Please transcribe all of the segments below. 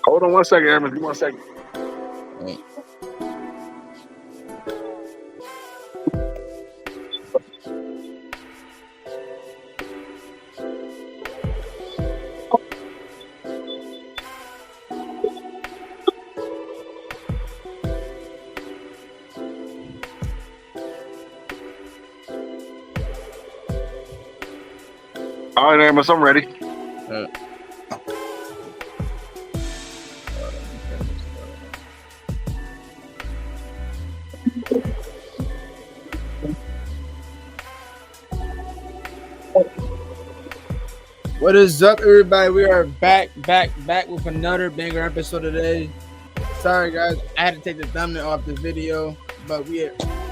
Hold on 1 second, Aaron. Give me 1 second. Right. All right, Amos, I'm ready. What is up, everybody? We are back with another banger episode today. Sorry, guys, I had to take the thumbnail off the video, but we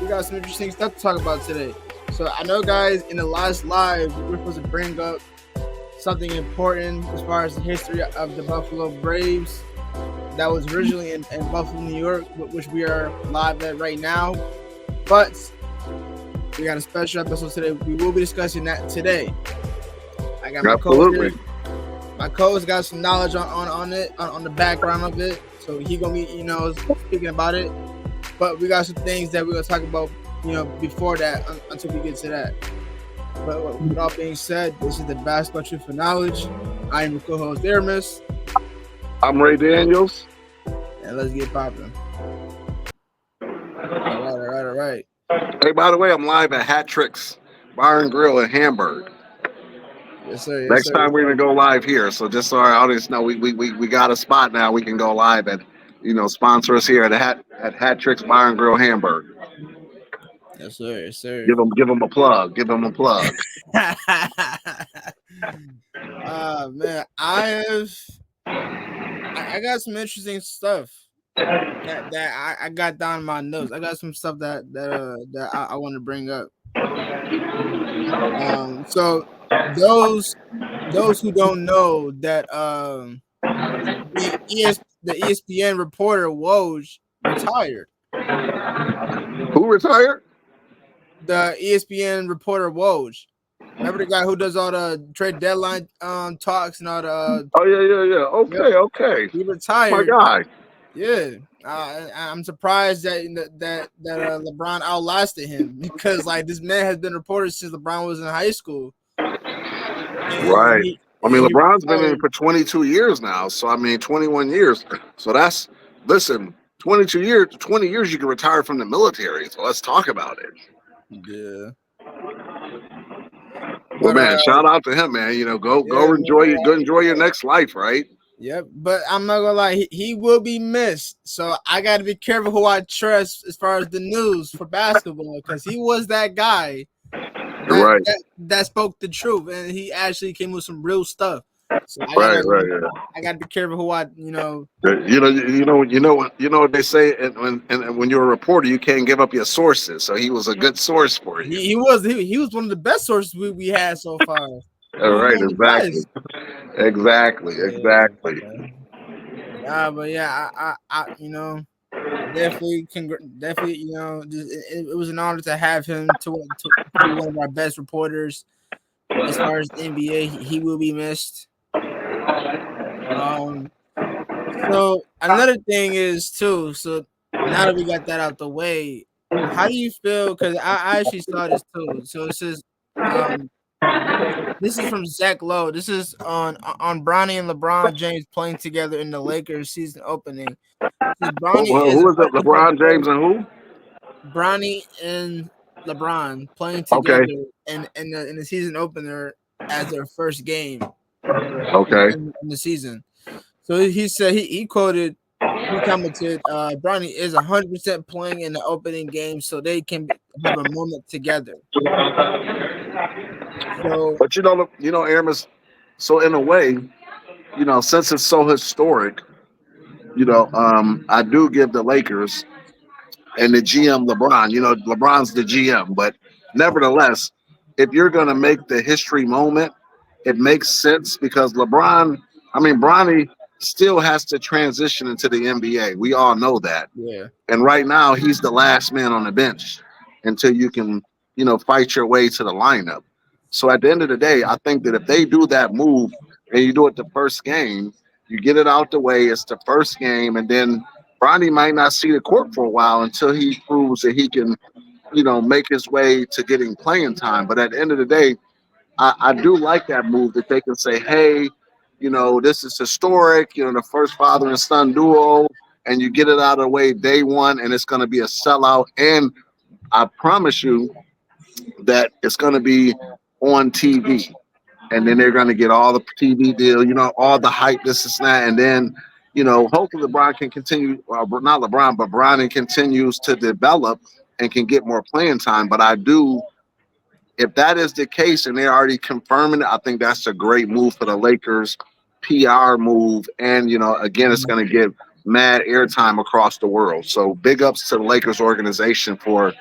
got some interesting stuff to talk about today. So I know, guys, in the last live, we were supposed to bring up something important as far as the history of the Buffalo Braves that was originally in Buffalo, New York, which we are live at right now. But we got a special episode today. We will be discussing that today. I got my co-host. My co-host got some knowledge on it, on the background of it, so he gonna be speaking about it. But we got some things that we're gonna talk about before that until we get to that. But with all being said, this is the Basketball Truth for Knowledge. I am your co-host Aramis. I'm Ray Daniels. And let's get popping. All right. Hey, by the way, I'm live at Hat Tricks Bar and Grill in Hamburg. Yes, sir. Next time we're gonna go live here. So just so our audience know, we got a spot now. We can go live and sponsor us here at Hat Tricks Bar and Grill Hamburg. Yes, sir. Give them a plug. Man, I got some interesting stuff that I got down in my notes. I got some stuff that I want to bring up. So those who don't know that the ESPN reporter Woj retired. Who retired? The ESPN reporter Woj. Remember the guy who does all the trade deadline talks and all the yeah. Okay. He retired. My guy. Yeah. I'm surprised that LeBron outlasted him, because this man has been reported since LeBron was in high school. Right. LeBron's been in for 22 years now. So 21 years. So that's 20 years you can retire from the military. So let's talk about it. Yeah. Well, man, shout out to him, man. Go enjoy your next life, right? Yep, but I'm not gonna lie, he will be missed. So I got to be careful who I trust as far as the news for basketball, because he was that guy that spoke the truth, and he actually came with some real stuff. So I got to be careful who I You know what they say, and when you're a reporter, you can't give up your sources. So he was a good source for you. He was one of the best sources we had so far. All right, exactly. But yeah, I definitely, it was an honor to have him to be one of our best reporters as far as the NBA. He will be missed. So another thing is too. So now that we got that out the way, how do you feel? Because I actually saw this too. So it says, this is from Zach Lowe. This is on Bronny and LeBron James playing together in the Lakers season opening. So who is it? LeBron James and who? Bronny and LeBron playing together in the season opener as their first game. Okay. In the season. So he said he commented, Bronny is 100% playing in the opening game so they can have a moment together. So, but Aramis, so in a way, since it's so historic, I do give the Lakers and the GM LeBron, LeBron's the GM, but nevertheless, if you're going to make the history moment, it makes sense because Bronny still has to transition into the NBA. We all know that. Yeah. And right now, he's the last man on the bench until you can, fight your way to the lineup. So at the end of the day, I think that if they do that move and you do it the first game, you get it out the way. It's the first game, and then Bronny might not see the court for a while until he proves that he can, make his way to getting playing time. But at the end of the day, I do like that move that they can say, hey, this is historic, the first father and son duo, and you get it out of the way day one, and it's going to be a sellout. And I promise you that it's going to be on TV. And then they're going to get all the TV deal, all the hype, this and that. And then, hopefully LeBron can continue, not LeBron, but Bronny continues to develop and can get more playing time. But if that is the case and they're already confirming it, I think that's a great move for the Lakers, PR move. And, again, it's going to give mad airtime across the world. So big ups to the Lakers organization for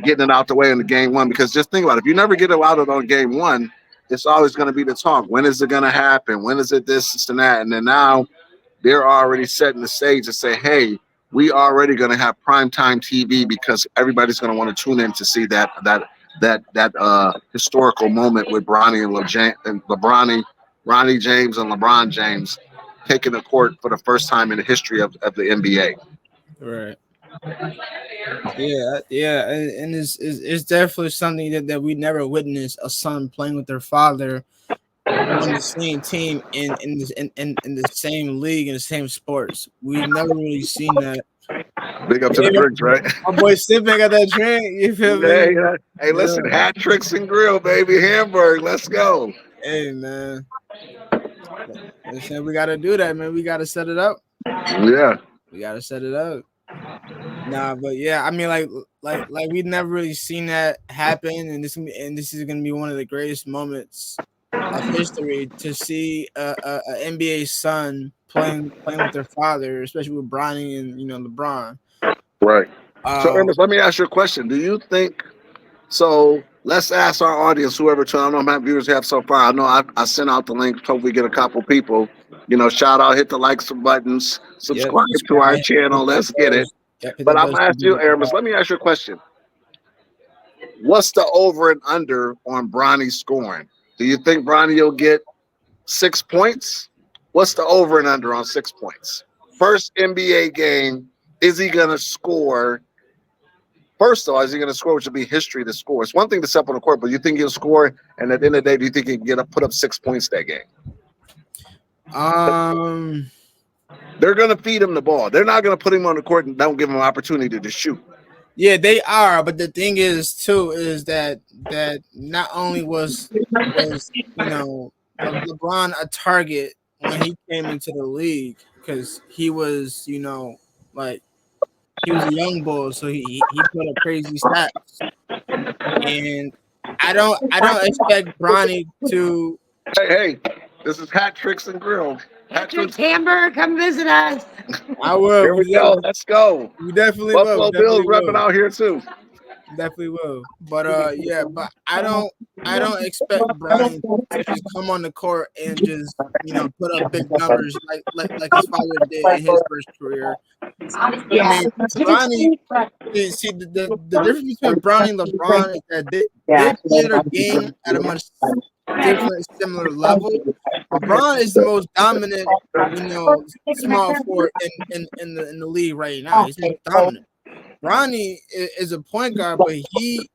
getting it out the way in the game one. Because just think about it, if you never get it out of on game one, it's always going to be the talk. When is it going to happen? When is it this and that? And then now they're already setting the stage and say, hey, we already going to have primetime TV because everybody's going to want to tune in to see that historical moment with Bronny and Ronnie James and LeBron James taking the court for the first time in the history of the NBA. Right. Yeah, and it's definitely something that we never witnessed, a son playing with their father on the same team in the same league in the same sports. We've never really seen that. Big up to the drinks, right? My boy sipping got that drink. You feel me? Yeah. Hey, listen, hat tricks and grill, baby, Hamburg. Let's go. Hey, man. Listen, we gotta do that, man. We gotta set it up. Yeah, we gotta set it up. Nah, but yeah, I mean, like we've never really seen that happen, and this is gonna be one of the greatest moments of history to see a NBA son playing with their father, especially with Bronny and LeBron. Right. So, Amos, let me ask you a question. Do you think? So, let's ask our audience, whoever. I don't know how many viewers we have so far. I know I sent out the link. Hopefully, get a couple people. Shout out, hit the likes buttons, subscribe to our channel. Let's get it. But I'm gonna ask you, Amos. Let me ask you a question. What's the over and under on Bronny scoring? Do you think Bronny will get 6 points? What's the over and under on 6 points? First NBA game, is he going to score? First of all, is he going to score, which will be history to score? It's one thing to step on the court, but you think he'll score? And at the end of the day, do you think he can put up 6 points that game? They're going to feed him the ball. They're not going to put him on the court and don't give him an opportunity to shoot. Yeah, they are, but the thing is too is that not only was LeBron a target when he came into the league because he was like he was a young bull, so he put up crazy stats, and I don't expect Bronny to. Hey, this is Hat Tricks and Grill. Hat Tricks Hamburg, come visit us. I will. Here we go. Let's go. We definitely Buffalo will. Bills repping out here too. Definitely will. But yeah, but I don't expect Brian to just come on the court and just put up big numbers like his father did in his first career. Yeah. I mean, Bronny, see the difference between Bronny and LeBron is that they play their game at a much different, similar level. LeBron is the most dominant, small forward in the league right now. He's most dominant. Bronny is a point guard, but he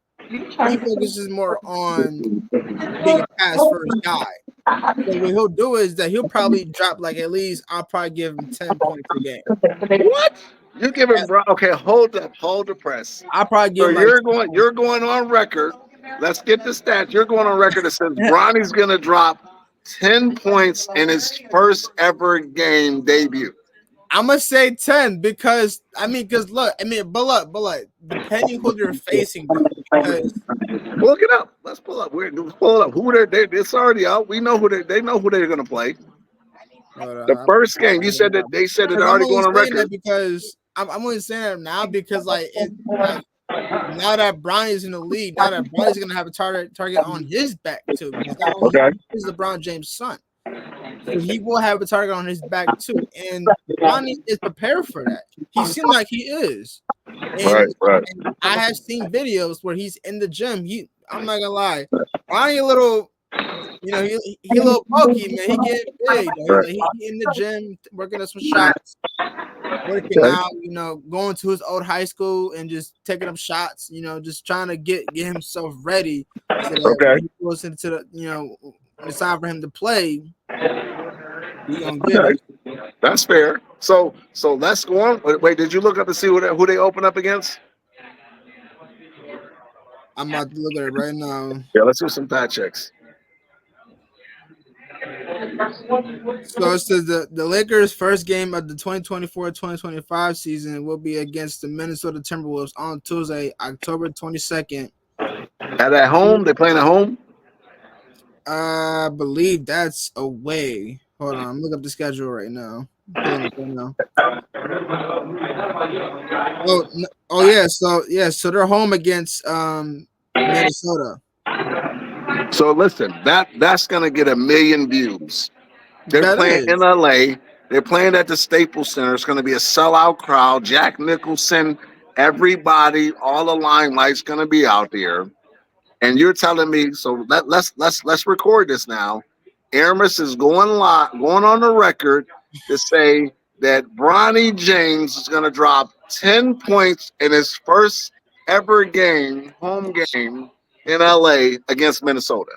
focuses more on being a pass first guy. So what he'll do is that he'll probably drop at least I'll probably give him 10 points per game. What? You give him okay? Hold the press. I'll probably give. So you're going on record. Let's get the stats. You're going on record that says Bronny's going to drop 10 points in his first ever game debut. I'm gonna say 10 because look, depending who they're facing, look it up. Let's pull up. Let's pull it up. Who they're it's already out. We know they know who they're gonna play. The first game, you said that they said that they're already going on record. Because I'm only saying that now because now that Bronny's in the league, now that Bronny's gonna have a target on his back too. Because he's LeBron James' son. So he will have a target on his back too. And Ronnie is prepared for that. He seemed like he is. Right, And, right. and I have seen videos where he's in the gym. I'm not gonna lie, Ronnie a little, he a little bulky, man. He getting big. Right. He in the gym working on some shots, working Okay. out. Going to his old high school and just taking up shots. Just trying to get himself ready so that Okay. when he goes into the when it's time for him to play, he gonna get Okay. it. That's fair. So let's go on. Wait, did you look up to see who they open up against? I'm about to look at it right now. Yeah, let's do some fact checks. So it says the Lakers' first game of the 2024-2025 season will be against the Minnesota Timberwolves on Tuesday, October 22nd. At home, they playing at home. I believe that's away. Hold on, I'm looking up the schedule right now. I'm pulling up right now. Oh yeah, so they're home against Minnesota. So listen, that's gonna get 1 million views. They're That playing in is. LA. They're playing at the Staples Center. It's going to be a sellout crowd. Jack Nicholson, everybody, all the limelight's going to be out there. And you're telling me, so let's record this now. Aramis is going on the record to say that Bronny James is going to drop 10 points in his first ever home game in LA against Minnesota.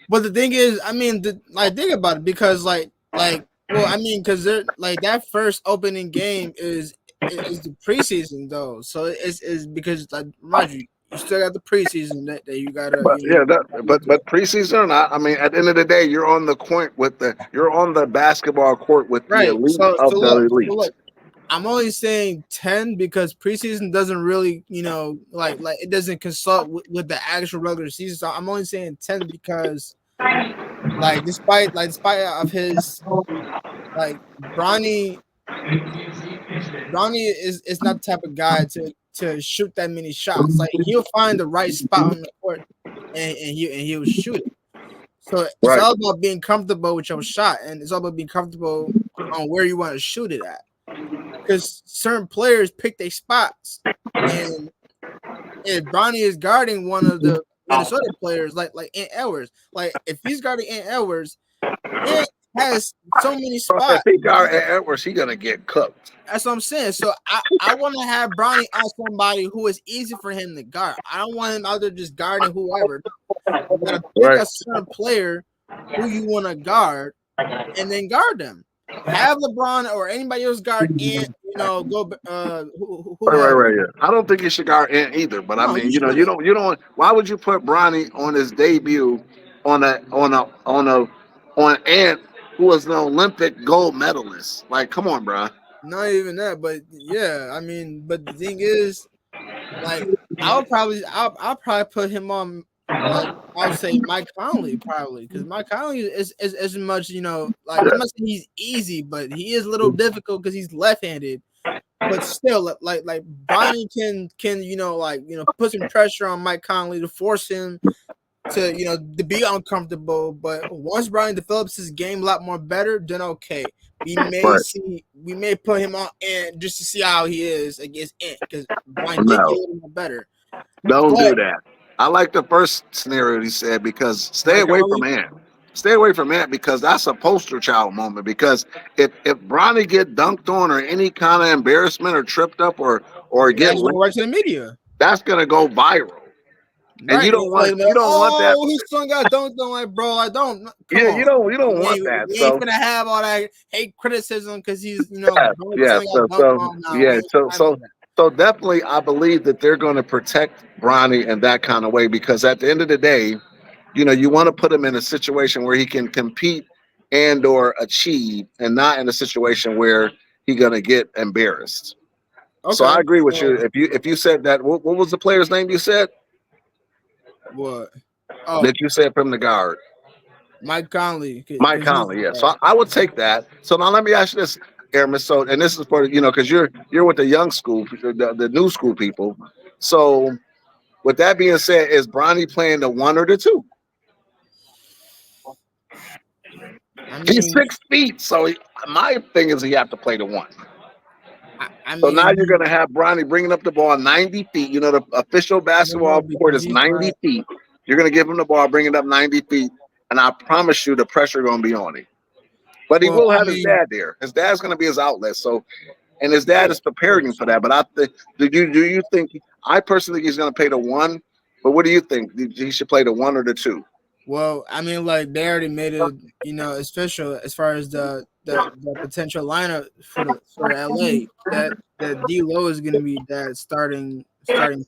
But the thing is, I mean, think about it because well, I mean, because they're like that first opening game is the preseason though, so it's because like mind you, you still got the preseason that you gotta But yeah, get to. but preseason or not, I mean, at the end of the day, you're on the court you're on the basketball court with the Right. elite So of the so elite. look, I'm only saying 10 because preseason doesn't really, like it doesn't consult with the actual regular season. So I'm only saying 10 because despite of his like Bronny is not the type of guy to shoot that many shots. Like he'll find the right spot on the court and he'll shoot it. So it's Right, all about being comfortable with your shot, and it's all about being comfortable on where you want to shoot it at. Because certain players pick their spots, and if Bronny is guarding one of the Minnesota players, like Ant Edwards, like if he's guarding Ant Edwards, Ant has so many so if spots. he got Edwards, he gonna get cooked. That's what I'm saying. So I want to have Bronny on somebody who is easy for him to guard. I don't want him out there just guarding whoever. You gotta pick Right, a certain player who you want to guard, and then guard them. Have LeBron or anybody else guard Ant. Go who else? right. Yeah, I don't think he should guard Ant either. But I No, mean, you you shouldn't. don't. Why would you put Bronny on his debut on Ant, who was an Olympic gold medalist? Like, come on, bro. Not even that, but yeah, I mean, but the thing is, like, I'll probably put him on. I'll say Mike Conley probably because Mike Conley is as much like I'm not saying he's easy, but he is a little difficult because he's left-handed. But still, like Bronny can put some pressure on Mike Conley to force him to to be uncomfortable. But once Bronny develops his game a lot more better, then okay, we may put him on Ant just to see how he is against Ant because Bronny did get No, a little more better. don't But do that. I like the first scenario he said because stay Mike away from Conley, Ant. Stay away from Ant because that's a poster child moment. Because if Bronny get dunked on or any kind of embarrassment or tripped up or get that's going linked, right to the media. that's gonna go viral. And Right, you don't want that. his son got dunked on. Like, bro, I don't. Come Yeah, on, you don't want that. we ain't So gonna have all that hate criticism because he's yeah, bro, his yeah. son got dunked on. Now we Yeah. ain't having that. So definitely, I believe that they're going to protect Bronny in that kind of way because at the end of the day, you want to put him in a situation where he can compete and or achieve, and not in a situation where he's going to get embarrassed. So I Okay, agree with you. so If you said that, what was the player's name you said what? Oh, that you said from the guard? Mike Conley, Mike because he's Conley, yeah. So I would take that. So now let me ask you this, Aaron. So, and this is for because you're with the young school, the new school people. So, with that being said, is Bronny playing the one or the two? I He's mean, 6 feet, so my thing is he have to play the one. I So now mean, you're going to have Bronny bringing up the ball 90 feet. You know, the official I don't know basketball court because is he's 90 not. feet. You're going to give him the ball, bring it up 90 feet, and I promise you the pressure going to be on him. But he Well, will I have his mean, dad there. His dad's going to be his outlet. So, and his dad yeah, is of preparing him course. for that. But I think, do you think? I personally think he's going to play the one. But what do you think? He should play the one or the two? Well, I mean, like they already made it, official as far as the potential lineup for LA. That D Lo is going to be that starting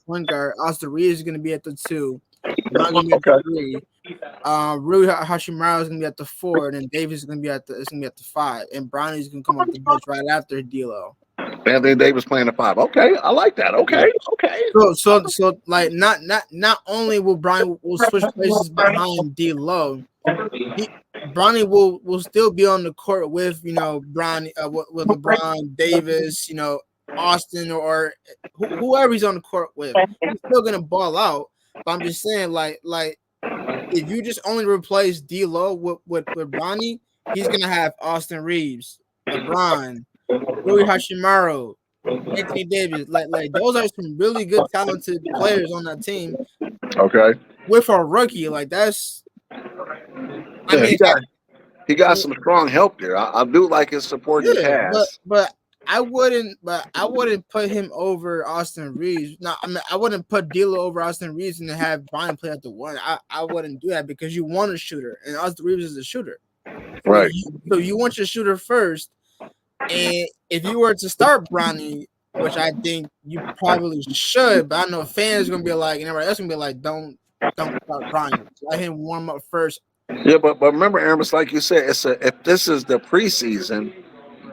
point guard. Austin Reeves is going to be at the two. Bron going to be at the Okay. three. Rui Hashimura is going to be at the four, and then Davis is going to be at the five, and Bronny's going to come off the bench right after D'Lo. Anthony Davis playing the five. Okay, I like that. Yeah. Okay, okay. So like not only will Bronny will switch places behind D'Lo, he Bronny will still be on the court with Bronny with LeBron Davis, Austin or whoever he's on the court with. He's still gonna ball out. But I'm just saying, like if you just only replace D'Lo with Bronny, he's gonna have Austin Reeves, LeBron, Rui Hashimaro, Anthony Davis. Like those are some really good talented players on that team Okay. with a rookie. Like that's I Yeah, mean he I got mean some strong help there. I do like his supporting yeah, cast. but I wouldn't put him over Austin Reeves. No, I mean I wouldn't put D'Lo over Austin Reeves and have Brian play at the one. I wouldn't do that because you want a shooter and Austin Reeves is a shooter. Right. So you want your shooter first. And if you were to start Bronny, which I think you probably should, but I know fans are gonna be like, and everybody else gonna be like, don't start Bronny. Let him warm up first. Yeah, but remember, Aaron, it's like you said, if this is the preseason,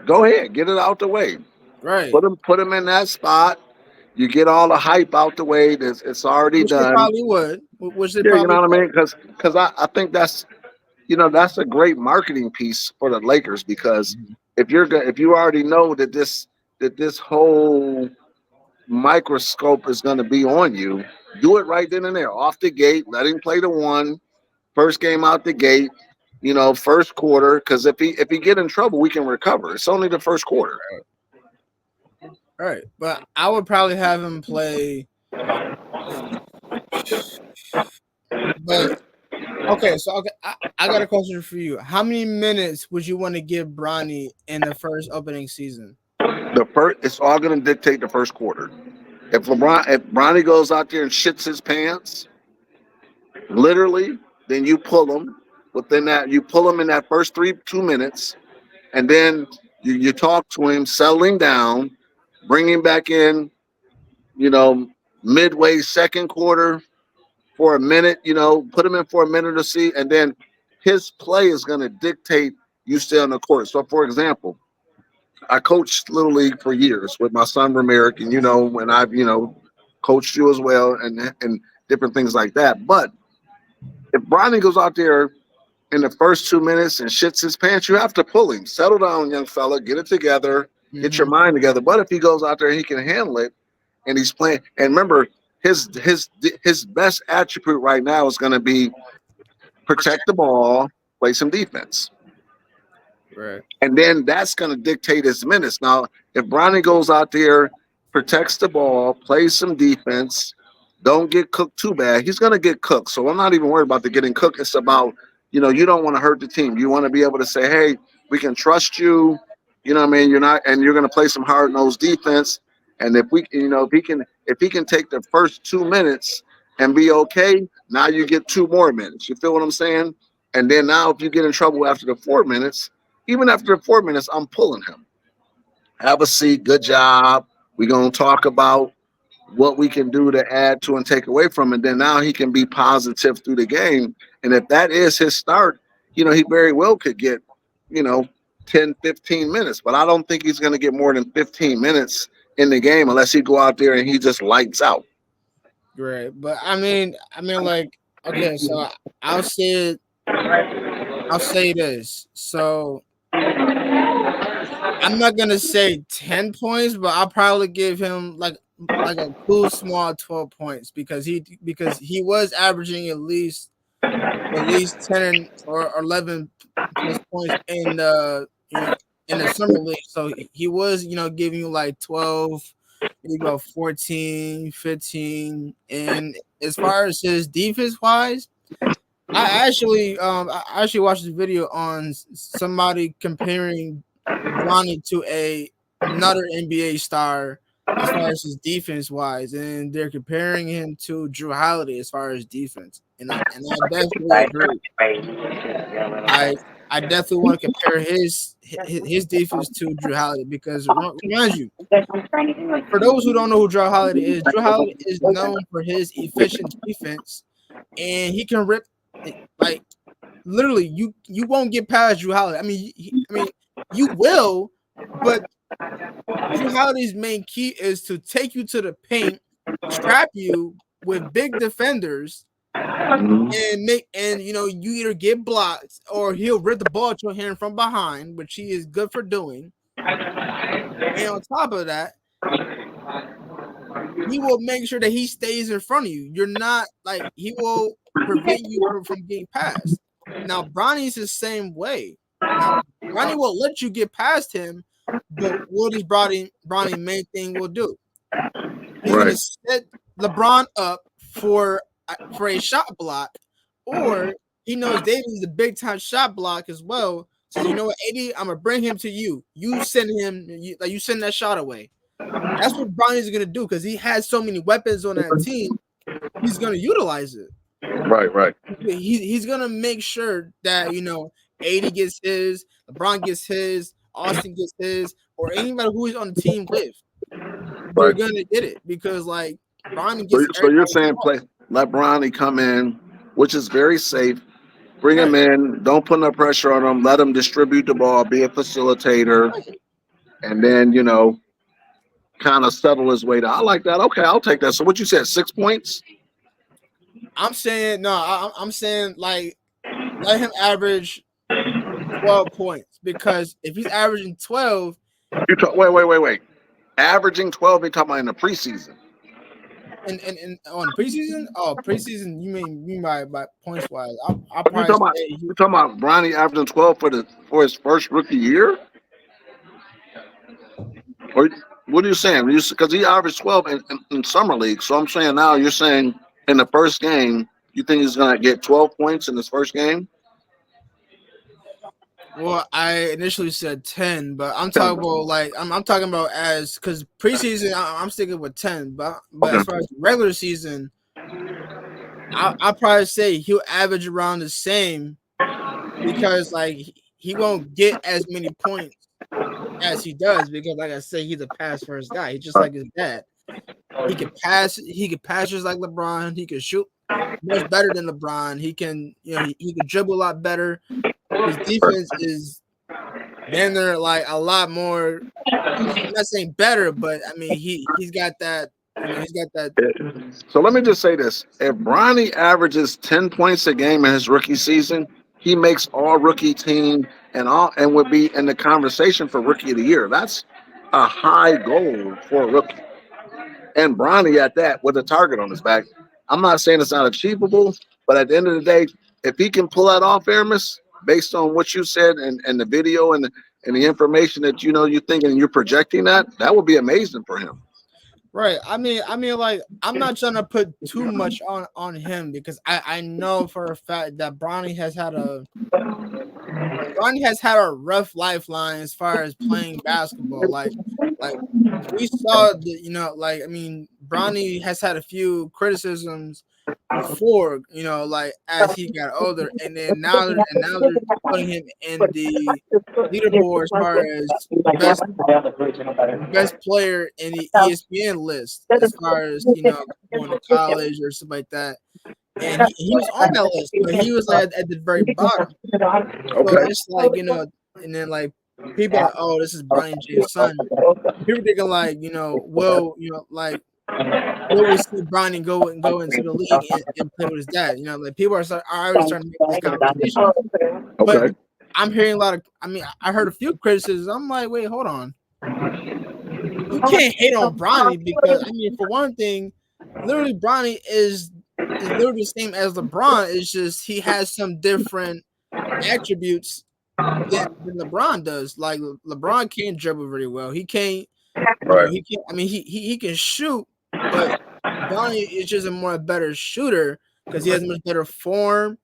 go ahead, get it out the way. Right. Put him in that spot. You get all the hype out the way. It's already Which they done. probably would. Which they Yeah, you probably know what I would. mean? Because I think that's a great marketing piece for the Lakers because if you already know that this whole microscope is going to be on you, do it right then and there, off the gate. Let him play the one first game out the gate. First quarter. Because if he get in trouble, we can recover. It's only the first quarter. Right. But I would probably have him play. But okay, so okay, I got a question for you. How many minutes would you want to give Bronny in the first opening season? It's all going to dictate the first quarter. If Bronny goes out there and shits his pants, literally, then you pull him. Within that, you pull him in that first 2 minutes, and then you talk to him, settle him down, bring him back in. You know, midway second quarter for a minute. Put him in for a minute to see, and then his play is going to dictate you stay on the court. So, for example, I coached little league for years with my son Romerick, and when I've coached you as well, and different things like that. But if Bronny goes out there in the first 2 minutes and shits his pants, you have to pull him. Settle down, young fella. Get it together. Get your Mm-hmm. mind together. But if he goes out there and he can handle it, and he's playing, and remember, his best attribute right now is going to be protect the ball, play some defense. Right. And then that's going to dictate his minutes. Now, if Bronny goes out there, protects the ball, plays some defense, don't get cooked too bad, he's going to get cooked. So I'm not even worried about the getting cooked. It's about, you don't want to hurt the team. You want to be able to say, hey, we can trust you. You know what I mean? You're going to play some hard nosed defense. And if he can take the first 2 minutes and be okay, now you get 2 more minutes. You feel what I'm saying? And then now if you get in trouble after the 4 minutes, even after the 4 minutes, I'm pulling him. Have a seat. Good job. We're going to talk about what we can do to add to and take away from it. Then now he can be positive through the game. And if that is his start, he very well could get, you know, 10, 15 minutes. But I don't think he's going to get more than 15 minutes in the game unless he go out there and he just lights out. Right. But like, okay, so I'll say it. I'll say this. So I'm not gonna say 10 points, but I'll probably give him like a cool small 12 points because he was averaging at least at least 10 or 11 plus points in the in the summer league. So he was giving you like 12, maybe about 14, 15. And as far as his defense wise, I actually watched a video on somebody comparing Bronny to another NBA star as far as his defense wise, and they're comparing him to Drew Holiday as far as defense, and I definitely agree. I I definitely want to compare his defense to Drew Holiday because reminds you, for those who don't know who Drew Holiday is known for his efficient defense, and he can rip like literally you won't get past Drew Holiday. I mean you will, but Drew Holiday's main key is to take you to the paint, trap you with big defenders, Mhm. and you either get blocked or he'll rip the ball to your hand from behind, which he is good for doing. And on top of that, he will make sure that he stays in front of you. You're not like he will prevent you from getting past. Now, Bronny's the same way. Now, Bronny will let you get past him, but what is Bronny main thing will do? He's gonna Right. set LeBron up for a shot block, or he knows Davis is a big time shot block as well. So you know what, AD, I'm gonna bring him to you. You send him, you send that shot away. That's what Bronny's gonna do because he has so many weapons on that team. He's gonna utilize it. Right. Right. He's gonna make sure that AD gets his, LeBron gets his, Austin gets his, or anybody who is on the team with. They're Right. gonna get it because like Bronny So, gets so you're everybody saying involved. let Bronny come in, which is very safe. Bring him Right. in. Don't put no pressure on him. Let him distribute the ball. Be a facilitator, Right. and then kind of settle his way down. I like that. Okay, I'll take that. So what you said, 6 points? I'm saying no. I'm saying like let him average 12 points because if he's averaging 12 You talk. Wait. Averaging 12. You talking about in the preseason? in on preseason, preseason you mean by points wise? I'll You probably talking about? say You talking about Bronny averaging 12 for his first rookie year? Or what are you saying? Because he averaged 12 in summer league. So I'm saying now you're saying in the first game you think he's gonna get 12 points in his first game? well, I initially said 10, but I'm 10. talking about like I'm talking about as because preseason I'm sticking with 10, but as Okay. far as regular season, I'll probably say he'll average around the same because like he won't get as many points as he does because like I said, he's a pass first guy. He's just like his dad. He could pass. He could pass just like LeBron. He could shoot much better than LeBron. He can, he could dribble a lot better. His defense is then they're like a lot more. I'm not saying better, but I mean he's got that. He's got that. So let me just say this: if Bronny averages 10 points a game in his rookie season, he makes all rookie team and would be in the conversation for rookie of the year. That's a high goal for a rookie. And Bronny at that with a target on his back. I'm not saying it's not achievable, but at the end of the day, if he can pull that off, Aramis, based on what you said and the video and the information that you're thinking and you're projecting that would be amazing for him. Right. Like I'm not trying to put too much on him because I know for a fact that Bronny has had a rough lifeline as far as playing basketball. Like we saw Bronny has had a few criticisms before, like as he got older, and now they're putting him in the leaderboard as far as best player in the ESPN list as far as going to college or something like that. And he was on that list, but he was like at the very bottom. So Okay. it's like and then like people are like, oh, this is Brian James' son. People thinking like, like will we see Brian go into the league and play with his dad? Like people are already starting to make this conversation. But Okay. I'm hearing a lot of. I heard a few criticisms. I'm like, wait, hold on. You can't hate on Bronny because for one thing, literally Bronny is is literally the same as LeBron. It's just he has some different attributes than LeBron does. Like LeBron can't dribble very well. He can't, Right. he can't. I mean, he can shoot, but Donnie is just a more better shooter because he has much better form.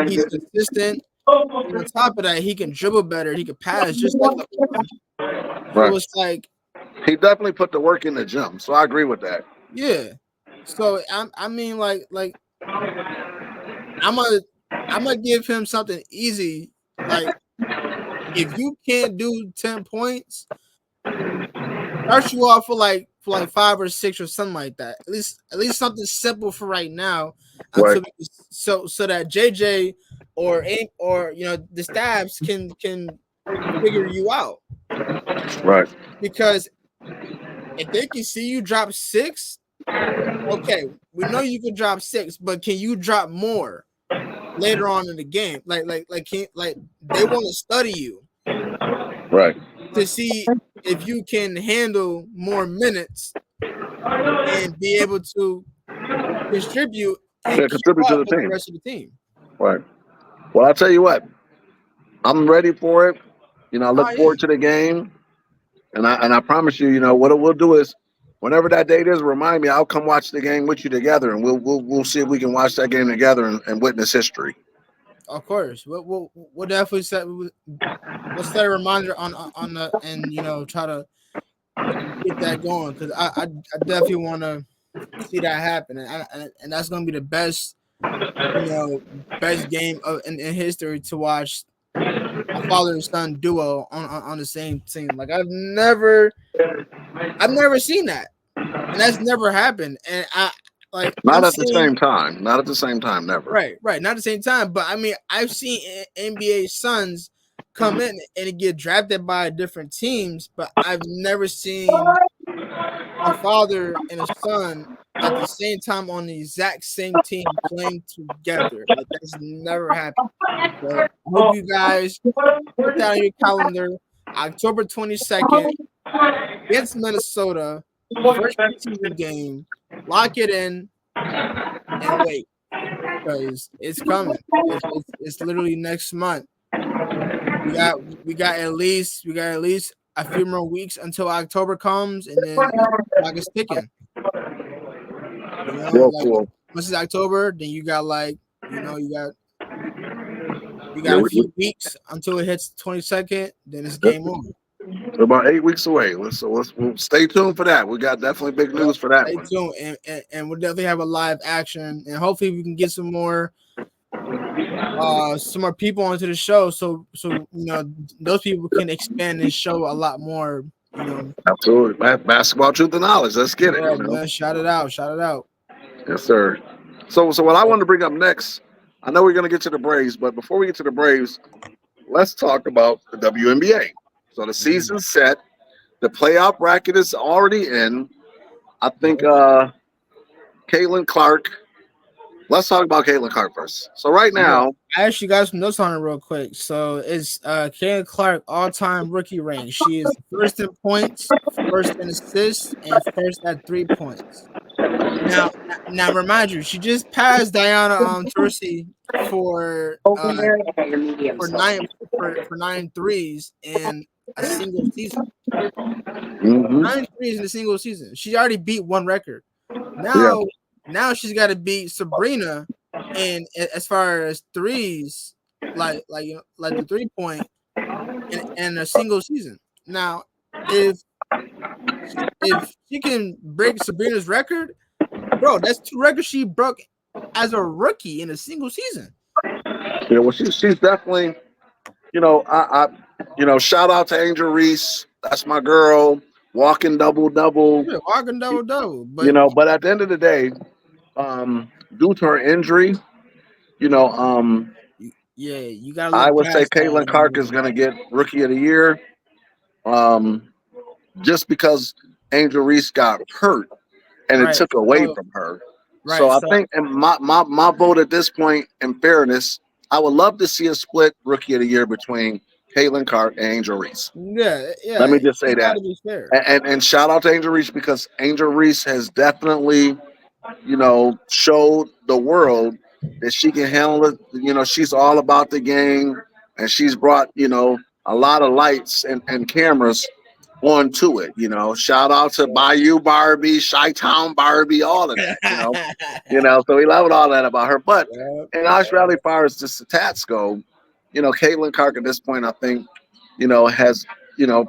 He's consistent. And on top of that, he can dribble better. He can pass just like LeBron. So Right. it's like, He definitely put the work in the gym. So I agree with that. yeah. So I mean, like I'm gonna give him something easy. Like if you can't do 10 points, start you off for like 5 or 6 or something like that. At least something simple for right now, Right. until so that JJ or the stabs can figure you out. Right. Because if they can see you drop 6, okay, we know you can drop 6, but can you drop more later on in the game? Like they want to study you Right. to see if you can handle more minutes and be able to contribute and Yeah, keep contribute to up the with the team. rest of the team. Right. Well, I'll tell you what, I'm ready for it. I look Oh, forward to the game. And I promise you, what we'll do is whenever that date is, remind me, I'll come watch the game with you together and we'll see if we can watch that game together and witness history. of course. We'll definitely we'll set a reminder on the and try to get that going because I definitely want to see that happen and that's gonna be the best best game in history to watch a father and son duo on the same team. Like I've never seen that, and that's never happened. And Not I'm at the seeing same time. Not at the same time, never. right, not at the same time. But I mean, I've seen NBA sons come in and get drafted by different teams, but I've never seen a father and a son at the same time on the exact same team playing together. Like that's never happened. So I hope you guys put that on your calendar. October 22nd against Minnesota, first preseason game. Lock it in and wait because it's coming. It's literally next month. We got at least a few more weeks until October comes, and then clock is ticking. Real Like cool. once it's October, then you got you got Yeah, a few weeks until it hits 22nd. Then it's game over. we're about 8 weeks away. We'll stay tuned for that. We got definitely big news for that Stay one. tuned, and we'll definitely have a live action, and hopefully we can get some more people onto the show, so those people can expand this show a lot more. Absolutely. Basketball truth and knowledge. Let's get it. Yeah, man, shout it out. Yes, sir. So what I want to bring up next, I know we're going to get to the Braves, but before we get to the Braves, let's talk about the WNBA. So the season's set. The playoff bracket is already in. I think Caitlin Clark. Let's talk about Caitlin Clark first. So right now, I actually got some notes on it real quick. So it's Caitlin Clark all-time rookie rank. She is first in points, first in assists, and first at 3 points. Now remind you, she just passed Diana Taurasi for nine threes in a single season. 9 threes in a single season. She already beat one record. Now she's got to beat Sabrina, and as far as threes, like the 3-point in a single season. Now, if she can break Sabrina's record, bro, that's 2 records she broke as a rookie in a single season. Yeah, well, she's definitely, I shout out to Angel Reese. That's my girl. Walking double. Yeah, walking double. But at the end of the day, due to her injury, you gotta I look would say past Caitlin Clark is going to get Rookie of the Year, just because Angel Reese got hurt and it took away from her. So I think, and my vote at this point, in fairness, I would love to see a split Rookie of the Year between Caitlin Clark and Angel Reese. Yeah. Let me just say that. Be fair. And shout out to Angel Reese because Angel Reese has definitely showed the world that she can handle it. She's all about the game, and she's brought a lot of lights and cameras onto it. Shout out to Bayou Barbie, Chi-Town Barbie, all of that. So we love all that about her. But in actuality, as far as the stats go, Caitlin Clark at this point, I think, has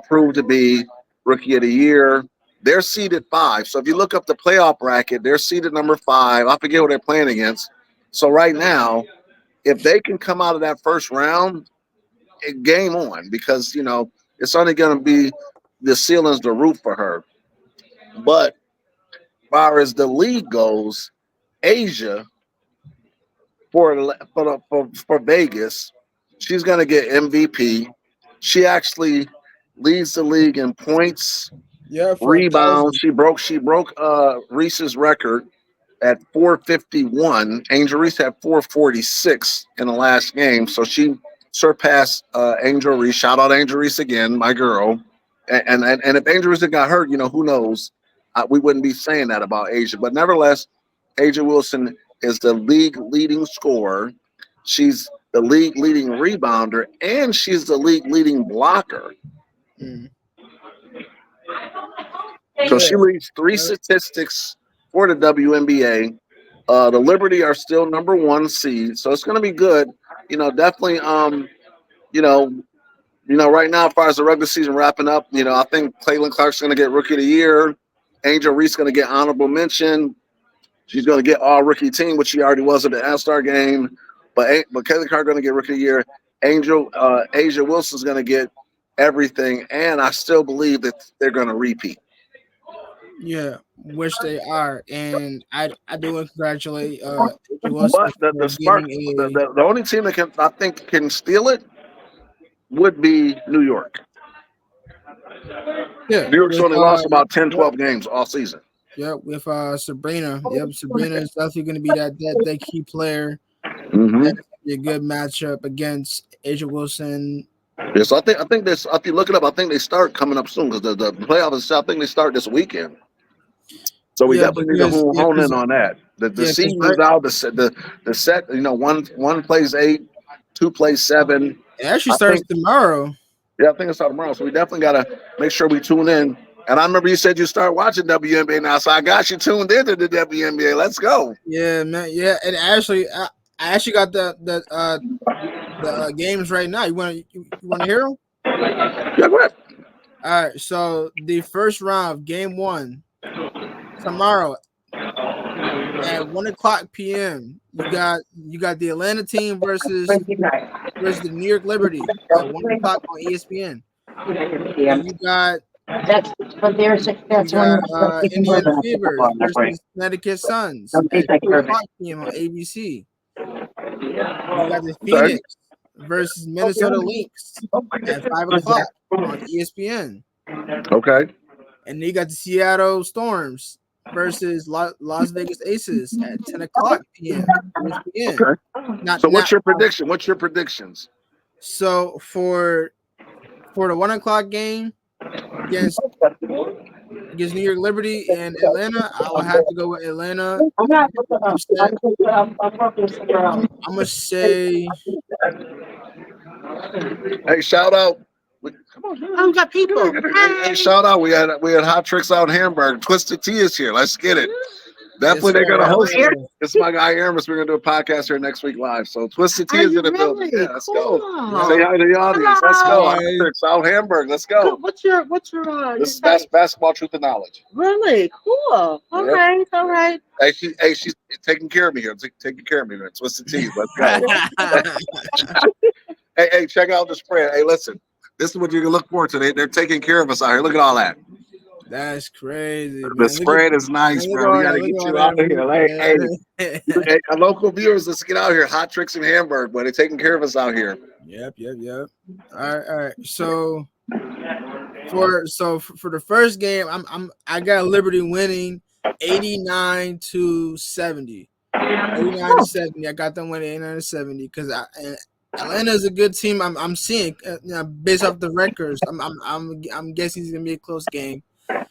proved to be rookie of the year. They're seeded 5. So if you look up the playoff bracket, they're seeded number 5. I forget who they're playing against. So right now, if they can come out of that first round, game on, because it's only going to be the ceiling's the roof for her. But as far as the league goes, Asia for Vegas, she's going to get MVP. She actually leads the league in points, Yeah, for a rebounds. thousand. She broke Reese's record at 451. Angel Reese had 446 in the last game, so she surpassed Angel Reese. Shout out Angel Reese again, my girl. And if Angel Reese had got hurt, who knows? We wouldn't be saying that about Asia. But nevertheless, Asia Wilson is the league leading scorer. She's the league leading rebounder, and she's the league leading blocker. Mm. So Yeah. she leads 3 statistics for the WNBA. The Liberty are still number 1 seed, so it's going to be good. Definitely. Right now, as far as the regular season wrapping up, I think Caitlin Clark's going to get Rookie of the Year. Angel Reese going to get honorable mention. She's going to get all rookie team, which she already was at the All-Star game. But Caitlin Clark going to get Rookie of the Year. Asia Wilson's going to get everything, and I still believe that they're going to repeat. Yeah, which they are, and I do want to congratulate Wilson But the for Spark, getting the only team that can steal it would be New York. Yeah, New York's only lost about 10, yep, 12 games all season. Yep, with Sabrina. Yep, Sabrina is definitely going to be that key player. Mm-hmm. That's gonna be a good matchup against Asia Wilson. Yes, I think this. If you look it up, I think they start coming up soon because the playoffs. I think they start this weekend. So we definitely need to hone in on that. The season is out. The set. One plays 8, 2 plays 7. It actually starts tomorrow. Yeah, I think it's tomorrow. So we definitely got to make sure we tune in. And I remember you said you start watching WNBA now, so I got you tuned into the WNBA. Let's go. Yeah, man. Yeah, and actually, I actually got the games right now. You want to hear them? Yeah, go ahead. All right. So the first round of Game 1 tomorrow at 1:00 p.m. You got the Atlanta team versus the New York Liberty at 1:00 on ESPN. And you got Indiana Fever versus Connecticut Suns at 2:00 p.m. on ABC. You got the Phoenix versus Minnesota Lynx at 5:00 on ESPN. Okay. And then you got the Seattle Storms versus Las Vegas Aces at 10:00 p.m. ESPN. Okay. So what's your prediction? What's your predictions? So for the 1:00 game against New York Liberty and Atlanta, I will have to go with Atlanta. I'm gonna say. Hey, shout out! Come on, we got people. Hey, shout out! We had Hot Tricks out in Hamburg. Twisted Tea is here. Let's get it. Definitely, they're gonna host it. It's my guy Aramis. We're gonna do a podcast here next week live. So Twisted Tea is in the building. Yeah, let's go. Say hi to the audience. Let's go. Hot Tricks out Hamburg. Let's go. What's your This is basketball truth and knowledge. Really cool. All right. Hey, she's taking care of me here. Taking care of me here. Twisted Tea. Let's go. Hey, check out the spread. Hey, listen. This is what you can look forward to. They're taking care of us out here. Look at all that. That's crazy. The Man. spread is nice, bro. We got to get you out of here. Hey, our local viewers, let's get out here. Hot Tricks in Hamburg, but they're taking care of us out here. Yep. All right. So for the first game, I got Liberty winning 89-70. 89-70. I got them winning 89-70 because Atlanta is a good team. I'm seeing based off the records. I'm guessing it's gonna be a close game.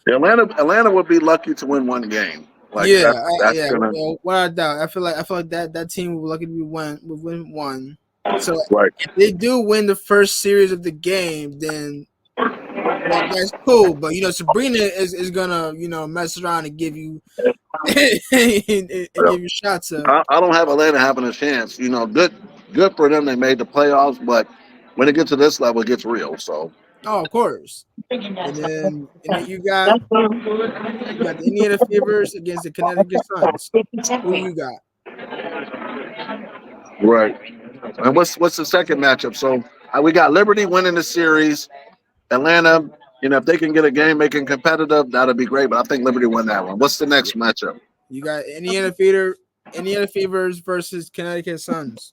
Atlanta would be lucky to win one game. Like Yeah, that's yeah. gonna Well, without a doubt, I feel like that team will lucky to be win one. So right. if they do win the first series of the game, then that's cool. But Sabrina is gonna mess around and give you and give you shots up. I don't have Atlanta having a chance. Good for them. They made the playoffs, but when it gets to this level, it gets real. So Oh, of course. And then you got the Indiana Fevers against the Connecticut Suns. Who you got? right. And what's the second matchup? So we got Liberty winning the series. Atlanta, if they can get a game making competitive, that'll be great. But I think Liberty win that one. What's the next matchup? You got Indiana Fevers versus Connecticut Suns.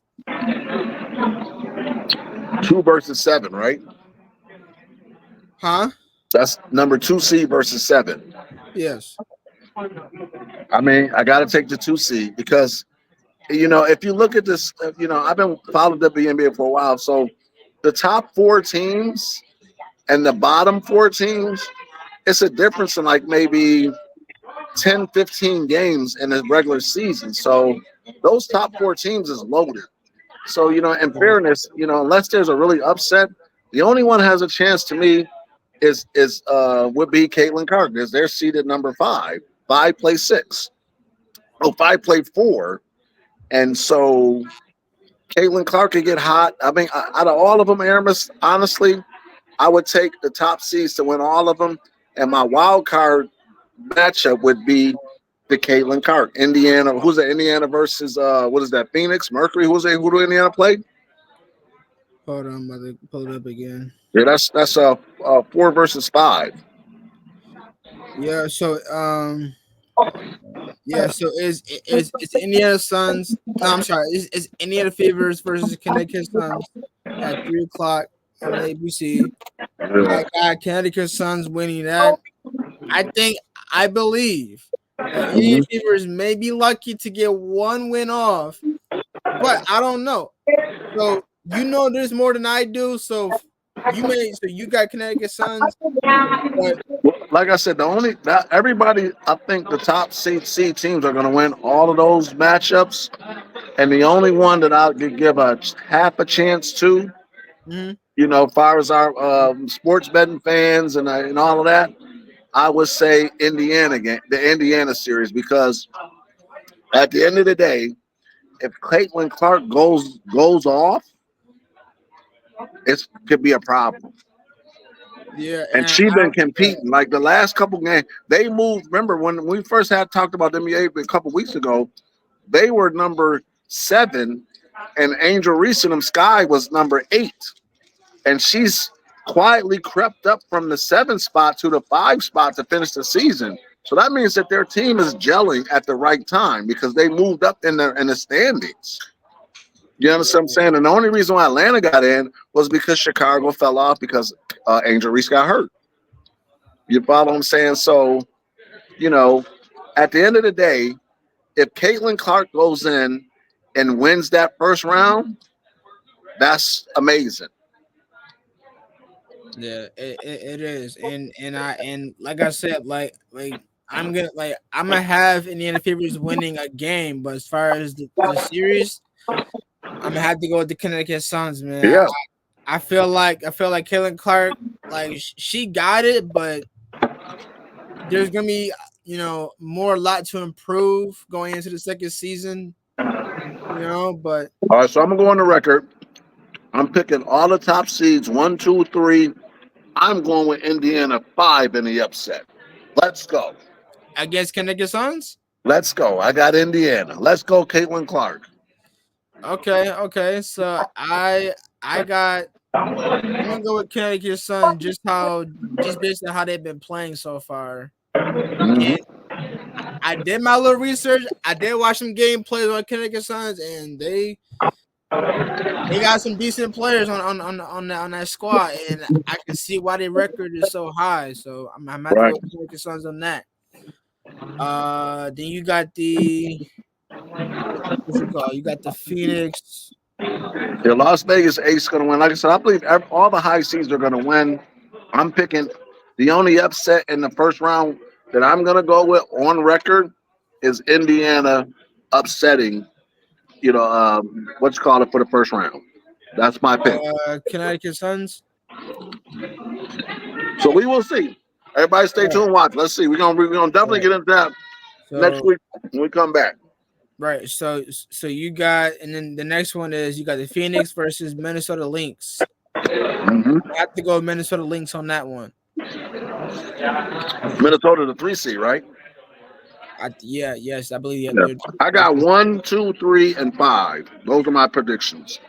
2 versus 7, right? Huh? That's number 2 seed versus 7. Yes. I mean, I got to take the 2 seed because if you look at this, I've been following the WNBA for a while. So the top 4 teams and the bottom 4 teams, it's a difference in like maybe 10, 15 games in a regular season. So those top 4 teams is loaded. So, in fairness, unless there's a really upset, the only one has a chance to me is would be Caitlin Clark because they're seated number 5. 5 play 6. Oh, 5 play 4. And so Caitlin Clark could get hot. I mean, out of all of them, Aramis, honestly, I would take the top seeds to win all of them. And my wild card matchup would be the Caitlin Clark, Indiana. Who's that? Indiana versus what is that? Phoenix, Mercury. Who do Indiana play? Hold on, I'm about to pull it up again. Yeah, that's 4 versus 5. Yeah. So it's Indiana Suns. No, I'm sorry. It's Indiana Fevers versus Connecticut Suns at 3 o'clock on ABC. I got Connecticut Suns winning that. I believe that Indiana Mhm. Fevers may be lucky to get one win off, but I don't know. So there's more than I do. So you got Connecticut Suns, but Like I said, everybody, I think the top seed teams are going to win all of those matchups, and the only one that I could give a half a chance to, mhm. as far as our sports betting fans and all of that, I would say Indiana game, the Indiana series, because at the end of the day, if Caitlin Clark goes off, it could be a problem. Yeah, And and she I been don't. competing like the last couple games. They moved. Remember when we first had talked about the NBA a couple weeks ago? They were number 7, and Angel Reese and them Sky was number 8, and she's quietly crept up from the 7 spot to the 5 spot to finish the season. So that means that their team is gelling at the right time because they moved up in the standings. You understand what I'm saying? And the only reason why Atlanta got in was because Chicago fell off because Angel Reese got hurt. You follow what I'm saying? So, you know, at the end of the day, if Caitlin Clark goes in and wins that first round, that's amazing. Yeah, it is, and like I said, I'm gonna have Indiana Fever's winning a game, but as far as the series, I'm gonna have to go with the Connecticut Suns, man. Yeah. I feel like Caitlin Clark, like she got it, but there's gonna be more a lot to improve going into the second season, but All right. So I'm going to go on the record. I'm picking all the top seeds 1, 2, 3. I'm going with Indiana 5 in the upset. Let's go. against Connecticut Suns. Let's go. I got Indiana. Let's go, Caitlin Clark. Okay. So I got I'm gonna go with Connecticut Sun just based on how they've been playing so far. Mhm. And I did my little research. I did watch some gameplays on Connecticut Suns, and they got some decent players on that squad, and I can see why their record is so high. So I'm have to go Right. with Connecticut Suns on that. Then you got the what's it called? You got the Phoenix. The Las Vegas Ace going to win. Like I said, I believe all the high seeds are going to win. I'm picking the only upset in the first round that I'm going to go with on record is Indiana upsetting, what's called it for the first round. That's my pick. Connecticut Suns. So we will see. Everybody stay Right. tuned and watch. Let's see. We're gonna definitely Right. get into that next So week when we come back. right. So you got, and then the next one is you got the Phoenix versus Minnesota Lynx. Hmm. I have to go Minnesota Lynx on that one. Minnesota, the 3 seed, right? Yes, I believe. Yeah, Yeah. I got 1, 2, 3, and 5. Those are my predictions.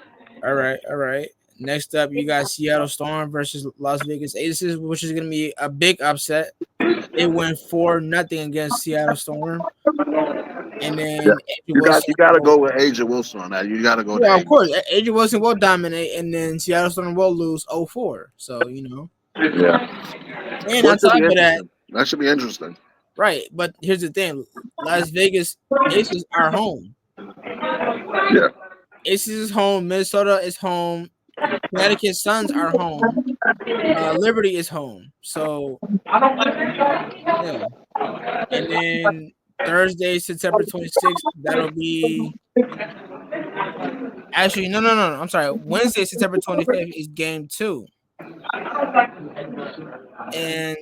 All right. Next up, you got Seattle Storm versus Las Vegas Aces, which is going to be a big upset. They went 4-0 against Seattle Storm, and Yeah. then Andrew You got Wilson. you got to go with AJ Wilson on that. You got to go to Yeah, of AJ. course, Andrew Wilson will dominate, and then Seattle Storm will lose 0-4. So Yeah. and Well, on it should top be of that, interesting. That should be interesting. right? But here's the thing: Las Vegas Aces are home. Yeah. Aces is home. Minnesota is home. Connecticut Suns are home. Liberty is home. So yeah, and then Thursday, September 26th, that'll be actually no. I'm sorry. Wednesday, September 25th is game 2, and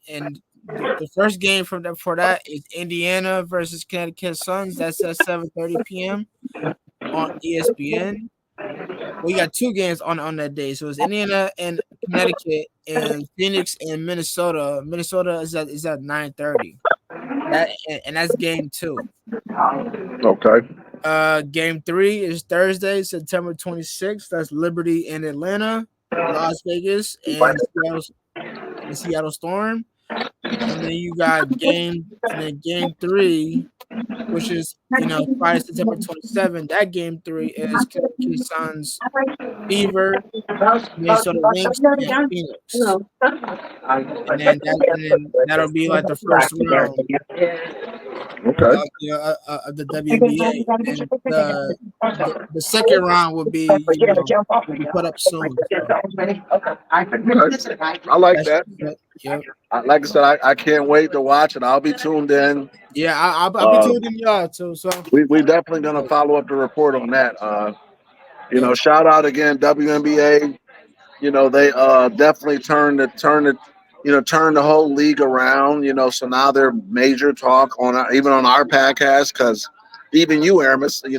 and the first game for that is Indiana versus Connecticut Suns. That's at 7:30 p.m. on ESPN. We got 2 games on that day, so it's Indiana and Connecticut, and Phoenix and Minnesota. Minnesota is at 9:30. And that's game 2. Okay. Game 3 is Thursday, September 26th. That's Liberty and Atlanta, Las Vegas and Seattle Storm. And then you got game 3, which is Friday, September 27th. That game 3 is Connecticut Suns, Fever, Minnesota Lynx, and Phoenix. And then that'll be like the first round Okay. of the WNBA, and the second round will be put up soon. So Okay. I like that's that. yep. Like I said, I can't wait to watch it. I'll be tuned in. Yeah, I'll be tuning in y'all too. So We definitely gonna follow up the report on that. yep. Shout out again WNBA. They definitely turn the whole league around. So now they're major talk on even on our podcast, because even you, Aramis, we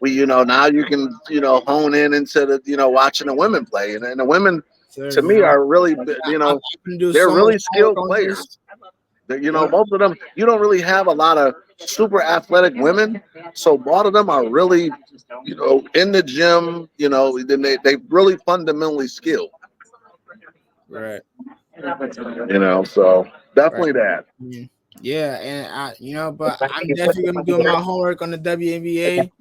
now you can hone in into the watching the women play, and the women Sir, to me man, are really I can do they're so much really homework skilled on this. players. Yep. Most of them, you don't really have a lot of super athletic women. So a lot of them are really, in the gym, then they really fundamentally skilled, Right. so Right. definitely that. Yeah, and but I'm definitely gonna do my homework on the WNBA,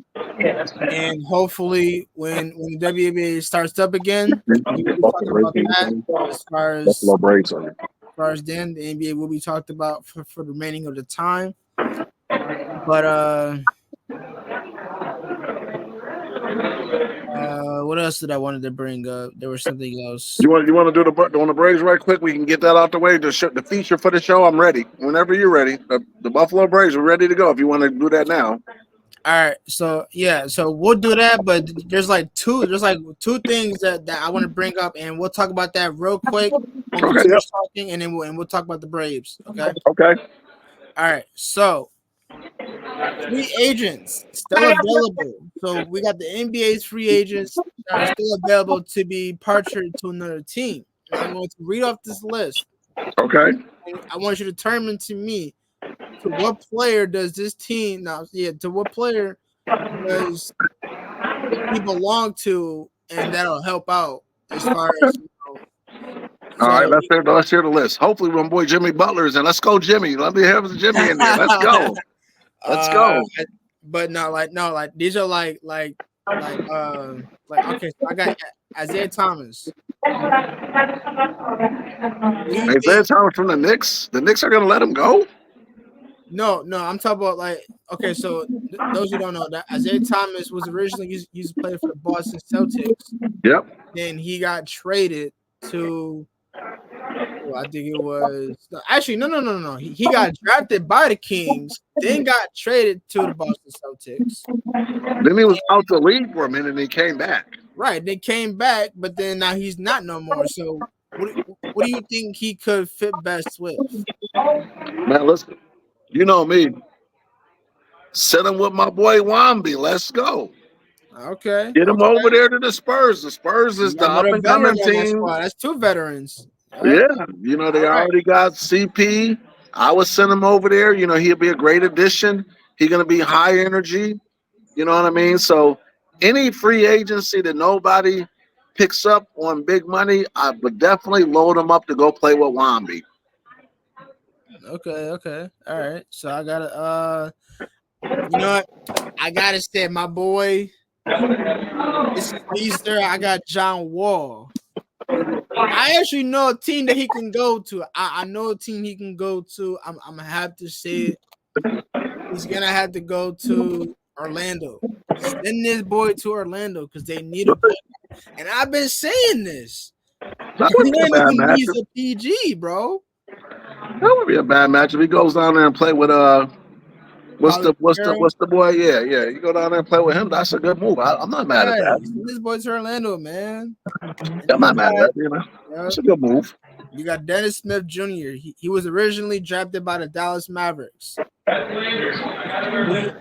and hopefully when the WNBA starts up again, we will be talking about that. As far as Buffalo Braves are. then, the NBA will be talked about for the remaining of the time. But what else did I wanted to bring up? There was something else. You want to do on the Braves right quick? We can get that out the way. The feature for the show. I'm ready. Whenever you're ready. The Buffalo Braves are ready to go. If you want to do that now. All right, so we'll do that, but there's like two things that I want to bring up, and we'll talk about that real quick when we Okay. finish Yep. talking, and then we'll talk about the Braves. Okay. Okay. All right. So free agents still available. So we got the NBA's free agents that are still available to be partnered to another team. And I'm going to read off this list. Okay. And I want you to determine to me, to what player does this team to what player does he belong to, and that'll help out as far as All right, so let's hear the list. Hopefully, my boy Jimmy Butler's in. Let's go, Jimmy. Let me have Jimmy in there. Let's go. Let's go. But no, these are like okay, so I got Isaiah Thomas. Isaiah Thomas from the Knicks. The Knicks are gonna let him go. No, I'm talking about okay. So those who don't know, that Isaiah Thomas was originally used to play for the Boston Celtics. Yep. Then he got traded to Oh, I think it was actually no. He got drafted by the Kings, then got traded to the Boston Celtics. Then he was out the league for a minute and he came back. Right, they came back, but then now he's not no more. So what do you think he could fit best with? Man, listen, you know me. Sit him with my boy Wamby. Let's go. Okay, Get him okay. over there to the Spurs. The Spurs is You got the up another and veteran coming on that team. squad. That's two veterans. Yeah, you know, they All right. already got CP. I would send him over there. You know, he'll be a great addition. He's going to be high energy. You know what I mean? So, any free agency that nobody picks up on big money, I would definitely load him up to go play with Wamby. Okay. All right. So I gotta you know what? I gotta say my boy. This is Easter. I got John Wall. I actually know a team that he can go to. I know a team he can go to. I'm gonna have to say it. He's gonna have to go to Orlando. Send this boy to Orlando because they need a player. And I've been saying this. That would be a bad Orlando needs matchup. a PG, bro. That would be a bad matchup. He goes down there and play with what's Paolo Banchero. the boy? Yeah. You go down there and play with him. That's a good move. I'm not mad at Right. that. Send this boy to Orlando, man. And I'm not mad at that. You know, got it's a good move. you got Dennis Smith Jr. He was originally drafted by the Dallas Mavericks.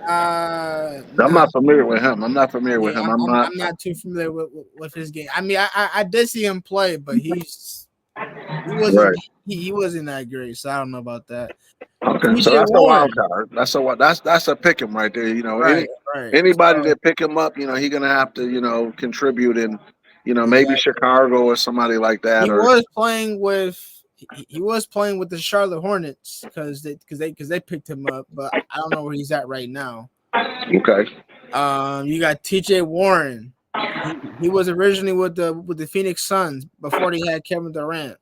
I'm not familiar with him. I'm not familiar with Yeah, him. I'm not too familiar with his game. I mean, I did see him play, but he wasn't Right. he wasn't that great, so I don't know about that. Okay, so TJ that's a Warren, wild card. That's a pick him right there. You know, right. anybody So that pick him up, you know, he gonna have to, you know, contribute in, you know, maybe exactly. Chicago or somebody like that. He Or was playing with he was playing with the Charlotte Hornets because they picked him up, but I don't know where he's at right now. okay, You got TJ Warren. He was originally with the Phoenix Suns before they had Kevin Durant.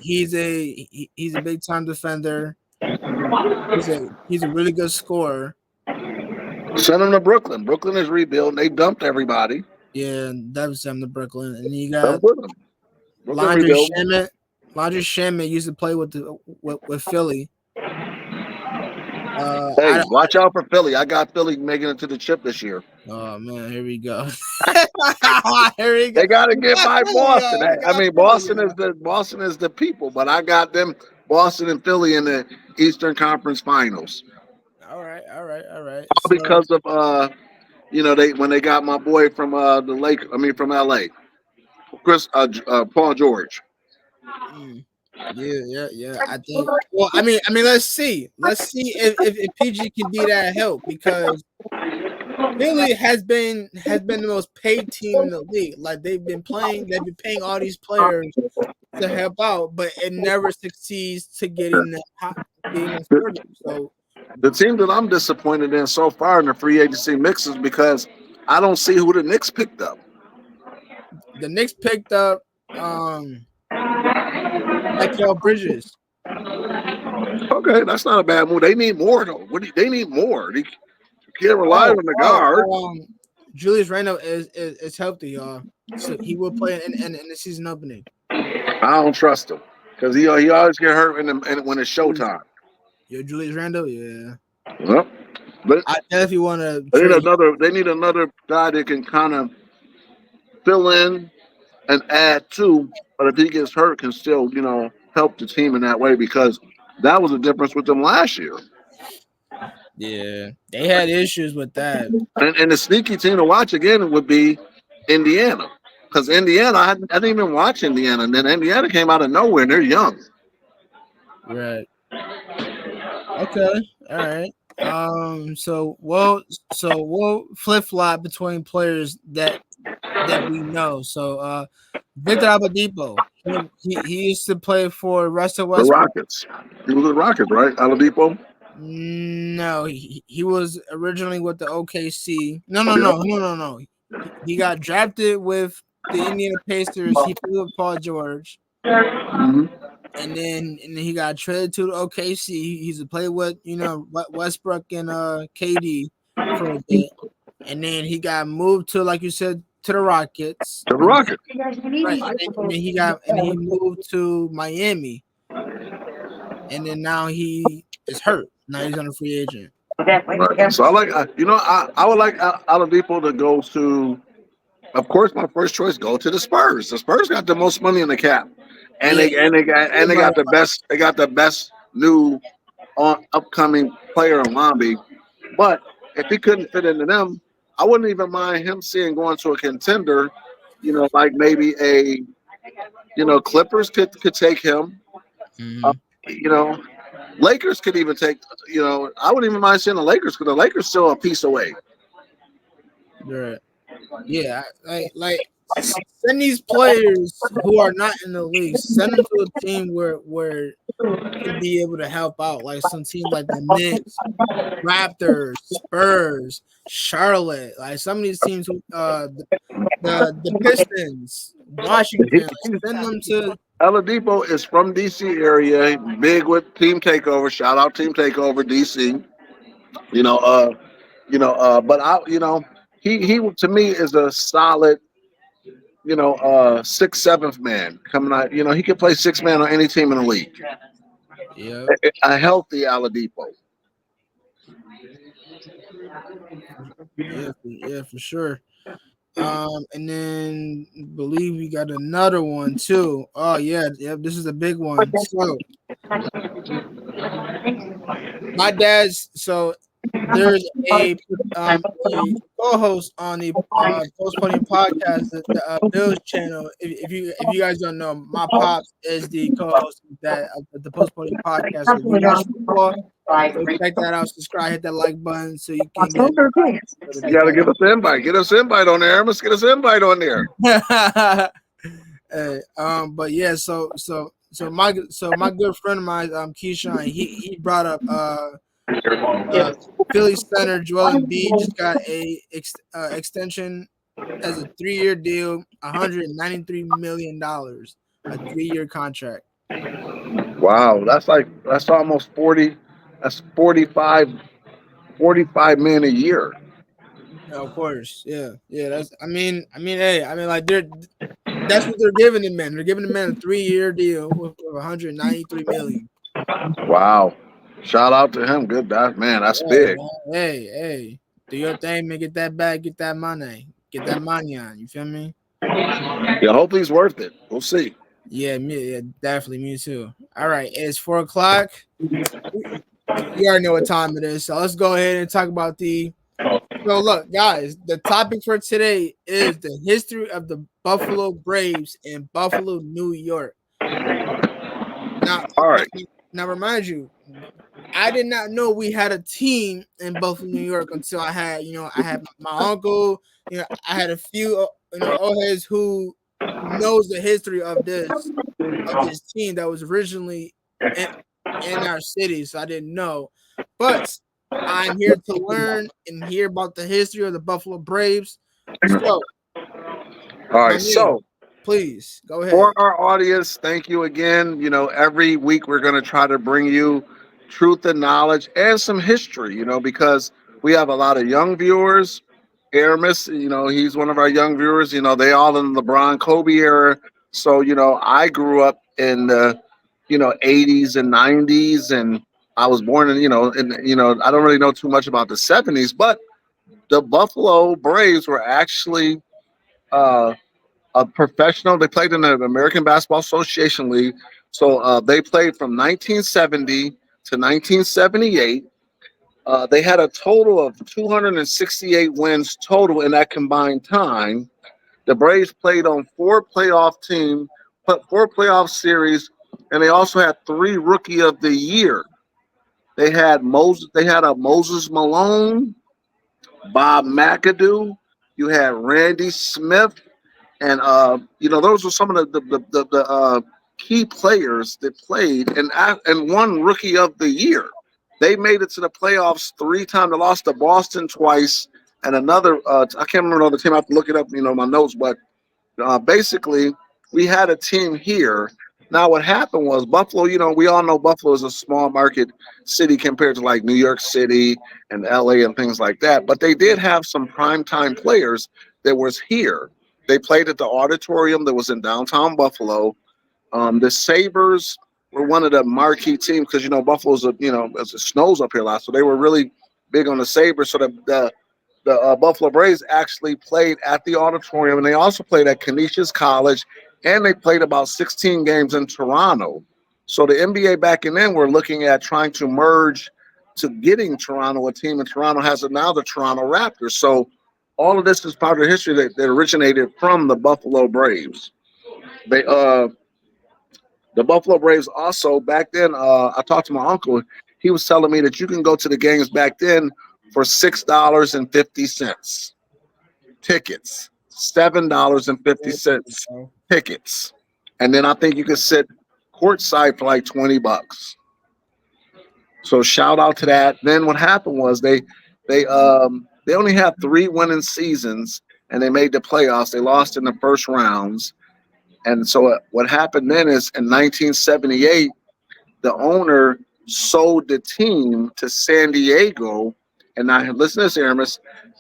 He's a big time defender. He's a really good scorer. send him to Brooklyn. Brooklyn is rebuilding. They dumped everybody. Yeah, and that was him to Brooklyn. And you Come got with them. Brooklyn Landry rebuilding. Shamet. Landry Shamet used to play with Philly. Hey, watch out for Philly. I got Philly making it to the chip this year. Oh man, here we go. Here we go. They got to We get got by Philly, Boston. y'all. We I got mean, Philly, Boston is the people, but I got them Boston and Philly in the Eastern Conference Finals. All right. All So, because of you know, they when they got my boy from the Lake. I mean, from LA, Paul George. yeah. I think. Well, I mean, let's see. Let's see if PG can be that help because Philly has been the most paid team in the league. Like they've been paying all these players to help out, but it never succeeds to getting them for them. So The team that I'm disappointed in so far in the free agency mixes because I don't see who the Knicks picked up. the Knicks picked up Michael Bridges. Okay, that's not a bad move. They need more though. They need more. They can't rely on the guard. Julius Randle is healthy, y'all. So he will play in the season opening. I don't trust him because he always get hurt when it's showtime. Yo, Julius Randle, yeah. Well, but I definitely want to they trade. need another guy that can kind of fill in and add to, but if he gets hurt, can still help the team in that way because that was the difference with them last year. Yeah, they had issues with that. And the sneaky team to watch again would be Indiana because Indiana, I didn't even watch Indiana, and then Indiana came out of nowhere, and they're young. Right. Okay. All right. So we'll flip flop between players that we know. So Victor Oladipo, he used to play for Russell The Westbrook. Rockets. He was the Rockets, right? Oladipo. No, he was originally with the OKC. No. He got drafted with the Indiana Pacers. He played with Paul George. Mm-hmm. And then he got traded to the OKC. He's to play with Westbrook and KD for a bit. And then he got moved to, like you said, to the Rockets. The Rocket. Right, and then he moved to Miami, and then now he is hurt. Now he's on a free agent. Right. So I like, I would like Oladipo to go to. Of course, my first choice go to the Spurs. The Spurs got the most money in the cap, and Yeah, they got the best. They got the best new on upcoming player in Wambi. But if he couldn't fit into them, I wouldn't even mind him seeing going to a contender. Like maybe Clippers could take him. Uh, mhm, you know, Lakers could even take. I wouldn't even mind seeing the Lakers because the Lakers still a piece away. right. Yeah, send these players who are not in the league, send them to a team where can be able to help out, like some team like the Knicks, Raptors, Spurs, Charlotte, like some of these teams, the Pistons, Washington, like send them to. Oladipo is from DC area, big with Team Takeover. Shout out Team Takeover DC. You know, but he to me is a solid, sixth, seventh man coming out. He can play six man on any team in the league. Yeah, A healthy Oladipo. yeah, for sure. And then believe we got another one too. Oh yeah, this is a big one. So my dad's there's a co-host on the Post Podium podcast, the Bills channel. If you guys don't know, my pops is the co-host of the Post Podium podcast. So if you watch football, go check that out. Subscribe, hit that like button so you can get You got to give us an invite. Get us an invite on there. Let's get us an invite on there. But yeah, my good friend of mine, Keyshawn, he brought up Philly center Joel Embiid just got a extension as a 3-year deal, $193 million, a 3-year contract. Wow, that's almost 40. That's 45 million a year. Yeah, of course, yeah. Like that's what they're giving the man. They're giving the man a 3-year deal with 193 million. Wow. Shout out to him. Good, man. That's Yeah, big. man. Hey, do your thing, man. Get that bag, get that money on. You feel me? Yeah, hopefully he's worth it. We'll see. Yeah, definitely me too. All right, it's 4:00. You already know what time it is, so let's go ahead and talk about the. So look, guys, the topic for today is the history of the Buffalo Braves in Buffalo, New York. Now, All right. now remind you, I did not know we had a team in Buffalo, New York until I had my uncle, I had a few, old heads who knows the history of this team that was originally in our city, so I didn't know. But I'm here to learn and hear about the history of the Buffalo Braves. So, All right. So, please go ahead. for our audience, thank you again. Every week we're going to try to bring you truth and knowledge and some history, because we have a lot of young viewers. Aramis, he's one of our young viewers. They all in the LeBron Kobe era. So, I grew up in the, 80s and 90s, and I was born in, I don't really know too much about the 70s, but the Buffalo Braves were actually a professional. They played in the American Basketball Association League. So they played from 1970 to 1978. They had a total of 268 wins total in that combined time. The Braves played on 4 playoff series, and they also had 3 Rookie of the Year. They had Moses Malone, Bob McAdoo. You had Randy Smith, and those were some of the key players that played and won Rookie of the Year. They made it to the playoffs 3 times. They lost to Boston twice, and another. I can't remember the team. I have to look it up. My notes. But basically, we had a team here. Now, what happened was Buffalo. We all know Buffalo is a small market city compared to like New York City and LA and things like that. But they did have some primetime players that was here. They played at the auditorium that was in downtown Buffalo. The Sabres were one of the marquee teams because Buffalo's as it snows up here a lot, so they were really big on the Sabres. So the Buffalo Braves actually played at the auditorium, and they also played at Canisius College, and they played about 16 games in Toronto. So the NBA back in then were looking at trying to merge to getting Toronto a team, and Toronto has it now, the Toronto Raptors. So all of this is part of the history that originated from the Buffalo Braves. They The Buffalo Braves also back then. I talked to my uncle. He was telling me that you can go to the games back then for $6.50 tickets, $7.50 tickets, and then I think you could sit courtside for like $20. So shout out to that. Then what happened was they only had 3 winning seasons, and they made the playoffs. They lost in the first rounds, and so what happened then is in 1978 the owner sold the team to San Diego. And now listen to this, Aramis.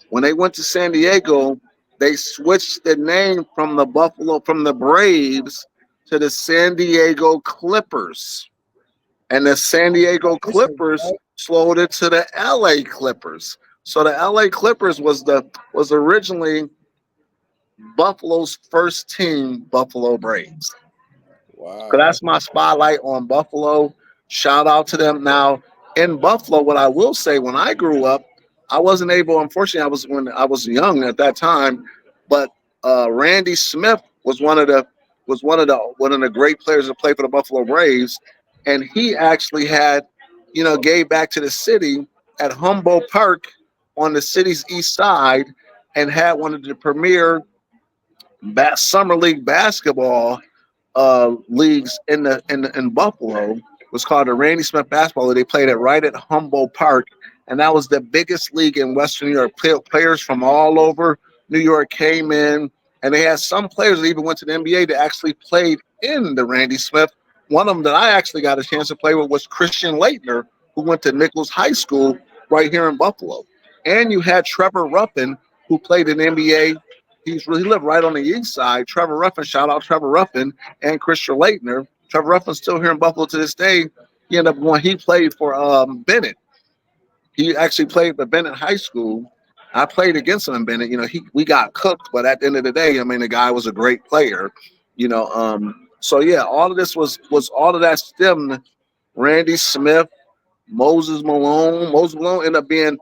When they went to San Diego, they switched the name from the Braves to the San Diego Clippers. And the San Diego Clippers sold it to the LA Clippers. So the LA Clippers was originally Buffalo's first team, Buffalo Braves. Wow. So that's my spotlight on Buffalo. Shout out to them. Now in Buffalo, what I will say, when I grew up, I wasn't able. Unfortunately, I was young at that time, but Randy Smith was one of the great players that played for the Buffalo Braves, and he actually gave back to the city at Humboldt Park on the city's east side, and had one of the premier summer league basketball leagues in Buffalo. It was called the Randy Smith Basketball League. They played it right at Humboldt Park, and that was the biggest league in Western New York. Players from all over New York came in, and they had some players that even went to the NBA that actually played in the Randy Smith. One of them that I actually got a chance to play with was Christian Laettner, who went to Nichols High School right here in Buffalo. And you had Trevor Ruffin, who played in the NBA. He lived right on the east side. Trevor Ruffin, shout out Trevor Ruffin and Christian Laettner. Trevor Ruffin's still here in Buffalo to this day. He ended up going. He played for Bennett. He actually played for Bennett High School. I played against him in Bennett. We got cooked, but at the end of the day, I mean, the guy was a great player. So yeah, all of this was all of that stemmed. Randy Smith, Moses Malone. Moses Malone ended up being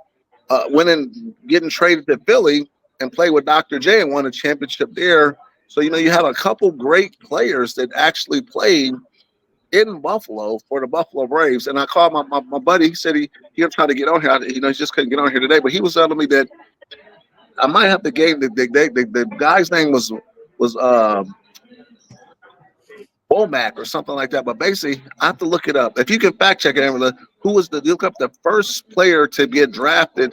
getting traded to Philly and played with Dr. J and won a championship there. So you had a couple great players that actually played in Buffalo for the Buffalo Braves. And I called my buddy. He said he'll try to get on here. He just couldn't get on here today. But he was telling me that I might have to game the guy's name was Womack or something like that. But basically, I have to look it up. If you can fact check it, Amber, look up the first player to get drafted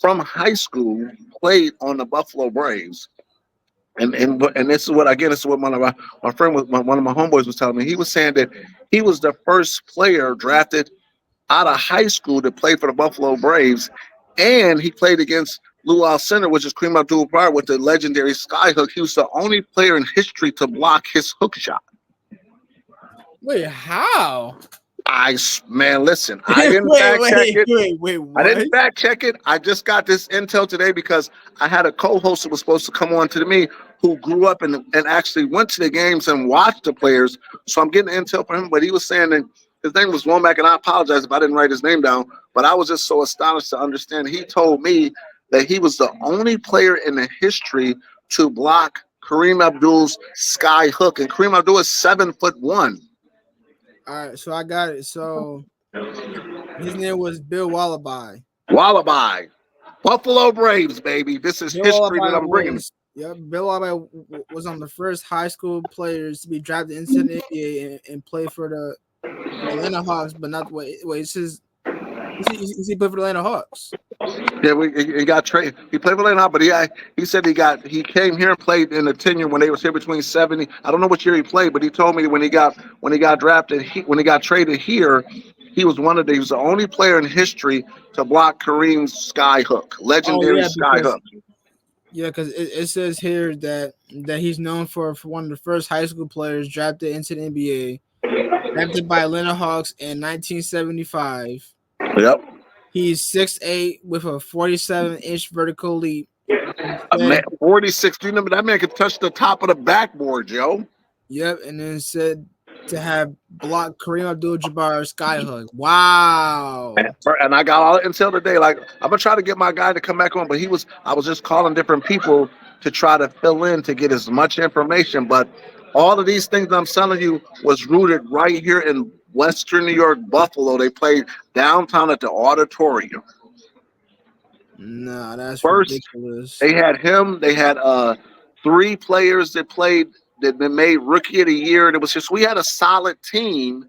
from high school, played on the Buffalo Braves. And this is what one of my friend one of my homeboys was telling me. He was saying that he was the first player drafted out of high school to play for the Buffalo Braves, and he played against Lou Alcindor, which is Kareem Abdul-Jabbar, with the legendary skyhook. He was the only player in history to block his hook shot. Wait, how? Listen, I didn't fact check it. Wait, what? I didn't fact check it. I just got this intel today because I had a co-host that was supposed to come on to me who grew up and actually went to the games and watched the players. So I'm getting intel from him, but he was saying that his name was Womack, and I apologize if I didn't write his name down, but I was just so astonished to understand. He told me that he was the only player in the history to block Kareem Abdul's sky hook, and Kareem Abdul is 7'1". All right, so I got it. So his name was Bill Wallaby. Wallaby. Buffalo Braves, baby. This is Bill history Wallaby that I'm bringing. Bill Wallaby was on the first high school players to be drafted into the NBA and play for the Atlanta Hawks, but not wait. It says he played for the Atlanta Hawks. Yeah, he got traded. He played for Atlanta Hawks, but he said he came here and played in the tenure when they was here between 70. I don't know what year he played, but he told me when he got drafted, when he got traded here, he was the only player in history to block Kareem's sky hook, legendary sky hook. Yeah, because it says here that he's known for one of the first high school players drafted into the NBA, drafted by Atlanta Hawks in 1975. Yep. He's 6'8" with a 47-inch vertical leap. A man, Said, 46. You remember that man could touch the top of the backboard, Joe. yep, and then said to have blocked Kareem Abdul-Jabbar's skyhook. Wow. And I got all until today. Like I'm gonna try to get my guy to come back on, but I was just calling different people to try to fill in to get as much information. But all of these things I'm telling you was rooted right here in Western New York, Buffalo. They played downtown at the auditorium. Nah, that's First, ridiculous. they had him. They had three players that played that been made rookie of the year. And it was just we had a solid team,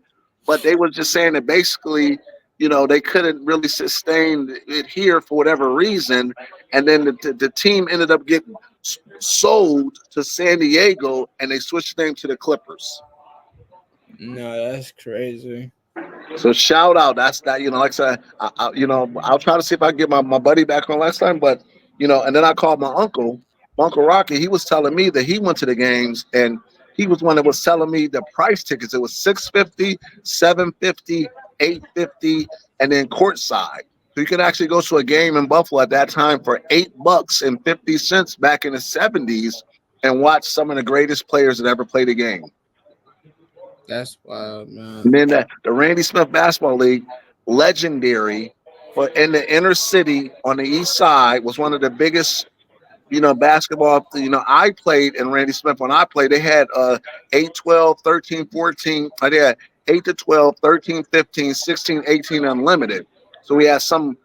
but they were just saying that basically, you know, they couldn't really sustain it here for whatever reason. And then the team ended up getting sold to San Diego, and they switched their name to the Clippers. No, that's crazy. So shout out. That's that. You know, like I said, you know, I'll try to see if I can get my buddy back on last time. But you know, and then I called my Uncle Rocky. He was telling me that he went to the games, and he was one that was telling me the price tickets. It was 650, 750, 850, and then courtside. So you could actually go to a game in Buffalo at that time for $8.50 back in the 70s and watch some of the greatest players that ever played a game. That's wild, man. And then the Randy Smith Basketball League, legendary, but in the inner city on the east side was one of the biggest, you know, basketball. You know, I played in Randy Smith when I played. They had 8, 12, 13, 14. They had 8 to 12, 13, 15, 16, 18 unlimited. So we had some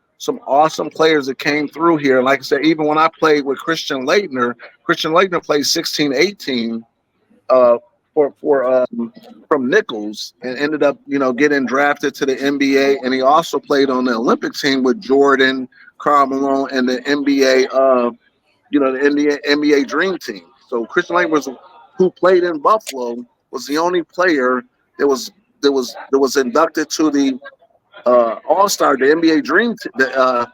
awesome players that came through here. Like I said, even when I played with Christian Leitner played 16, 18. From Nichols and ended up, you know, getting drafted to the NBA. And he also played on the Olympic team with Jordan, Karl Malone, and the NBA, the NBA Dream Team. So Christian Lane who played in Buffalo, was the only player that was inducted to the All-Star, the NBA Dream, the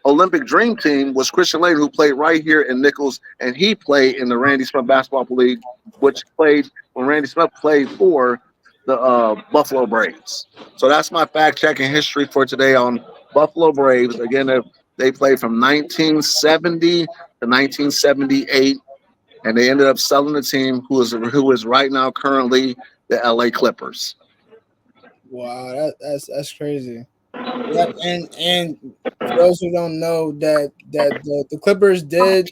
Olympic Dream Team was Christian Lane, who played right here in Nichols, and he played in the Randy Smith Basketball League, which played when Randy Smith played for the Buffalo Braves. So that's my fact-checking history for today on Buffalo Braves. Again, they played from 1970 to 1978, and they ended up selling the team, who is right now currently the LA Clippers. Wow, that's crazy. Yep, and for those who don't know, that the Clippers did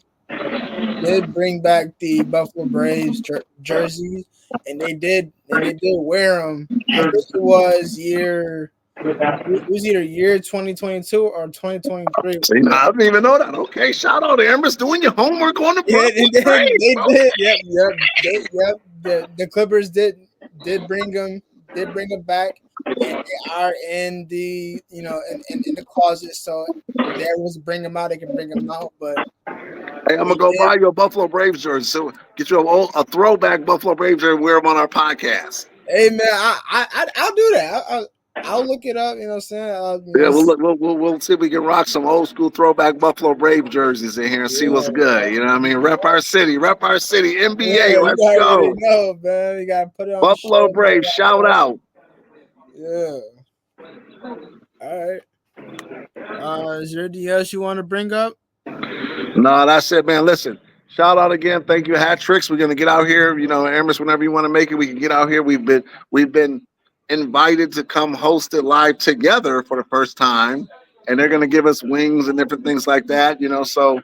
bring back the Buffalo Braves jerseys, and they did wear them. I think it was either year 2022 or 2023. See, I didn't even know that. Okay, shout out to Amber's doing your homework on the Yeah, Buffalo Braves. they did. Yep. The Clippers did bring them. Did bring them back, and they are in the in the closet. So if they ever was to bring them out, they can bring them out. But Hey, I'm gonna go buy you a Buffalo Braves jersey. So get you a throwback Buffalo Braves jersey and wear them on our podcast. Hey man, I'll do that. I'll look it up. You know what I'm saying? Yeah, we'll see if we can rock some old school throwback Buffalo Brave jerseys in here and see what's good. You know what I mean? Rep our city, NBA. Yeah, Let's go. No, man, you gotta put it on Buffalo Braves, shout out. Yeah. All right. Is there anything else you want to bring up? No, that's it, man. Listen, shout out again. Thank you, Hat Tricks. We're gonna get out here. You know, Amos, whenever you want to make it, we can get out here. We've been invited to come host it live together for the first time, and they're going to give us wings and different things like that, you know. So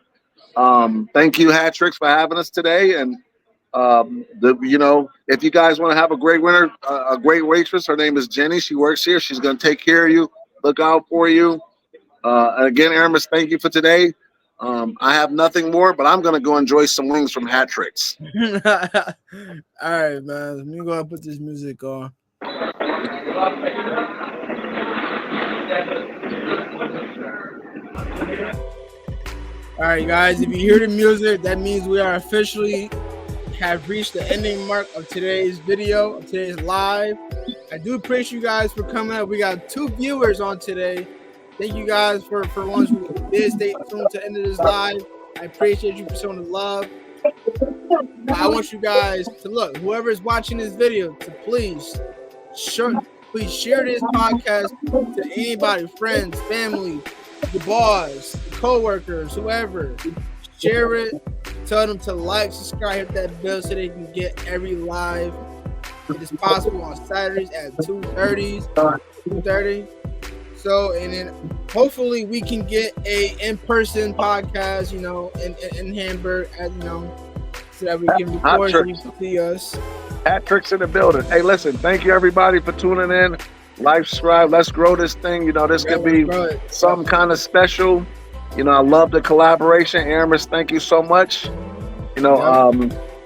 thank you, Hat Tricks, for having us today. And if you guys want to have a great winter, a great waitress, her name is Jenny. She works here. She's going to take care of you, look out for you. Again, Aramis, thank you for today. I have nothing more, but I'm going to go enjoy some wings from Hat Tricks. All right, man. Let me go and put this music on. All right, guys, if you hear the music, that means we are officially have reached the ending mark of today's video, of today's live. I do appreciate you guys for coming up. We got 2 viewers on today. Thank you guys for the ones who did stay tuned to the end of this live. I appreciate you for showing the love. I want you guys to look. Whoever is watching this video, to please share this podcast to anybody, friends, family, your boss, co-workers, whoever. Share it. Tell them to like, subscribe, hit that bell so they can get every live. It is possible on Saturdays at 2:30. So, and then hopefully we can get a in-person podcast, you know, in Hamburg, you know, so that we can record so you can see us. Patrick's in the building. Hey, listen, thank you everybody for tuning in. Like, subscribe. Let's grow this thing. You know, this could be some kind of special. You know, I love the collaboration. Aramis, thank you so much. You know,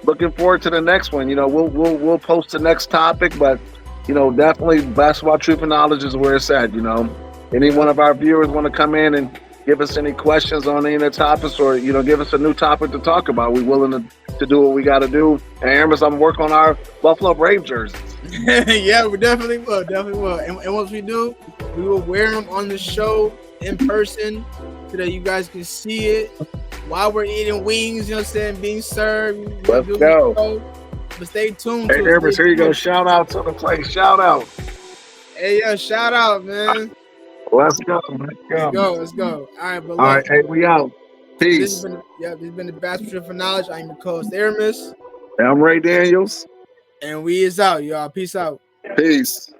looking forward to the next one. You know, we'll post the next topic, but you know, definitely basketball truth and knowledge is where it's at. You know, any one of our viewers want to come in and give us any questions on any of the topics, or you know, give us a new topic to talk about. We're willing to do what we got to do. And Aramis, I'm working on our Buffalo Brave jerseys. Yeah, we definitely will, And once we do, we will wear them on the show in person so that you guys can see it while we're eating wings. You know what I'm saying? Being served. Let's go. But stay tuned. Hey, Aramis, here you go. Shout out to the place. Shout out. Hey, yo, shout out, man. Let's go. Let's go. All right, but all right, hey, we out. Peace. This has been the Basketball for Knowledge. I'm your co-host, Aramis. I'm Ray Daniels. And we is out, y'all. Peace out. Peace.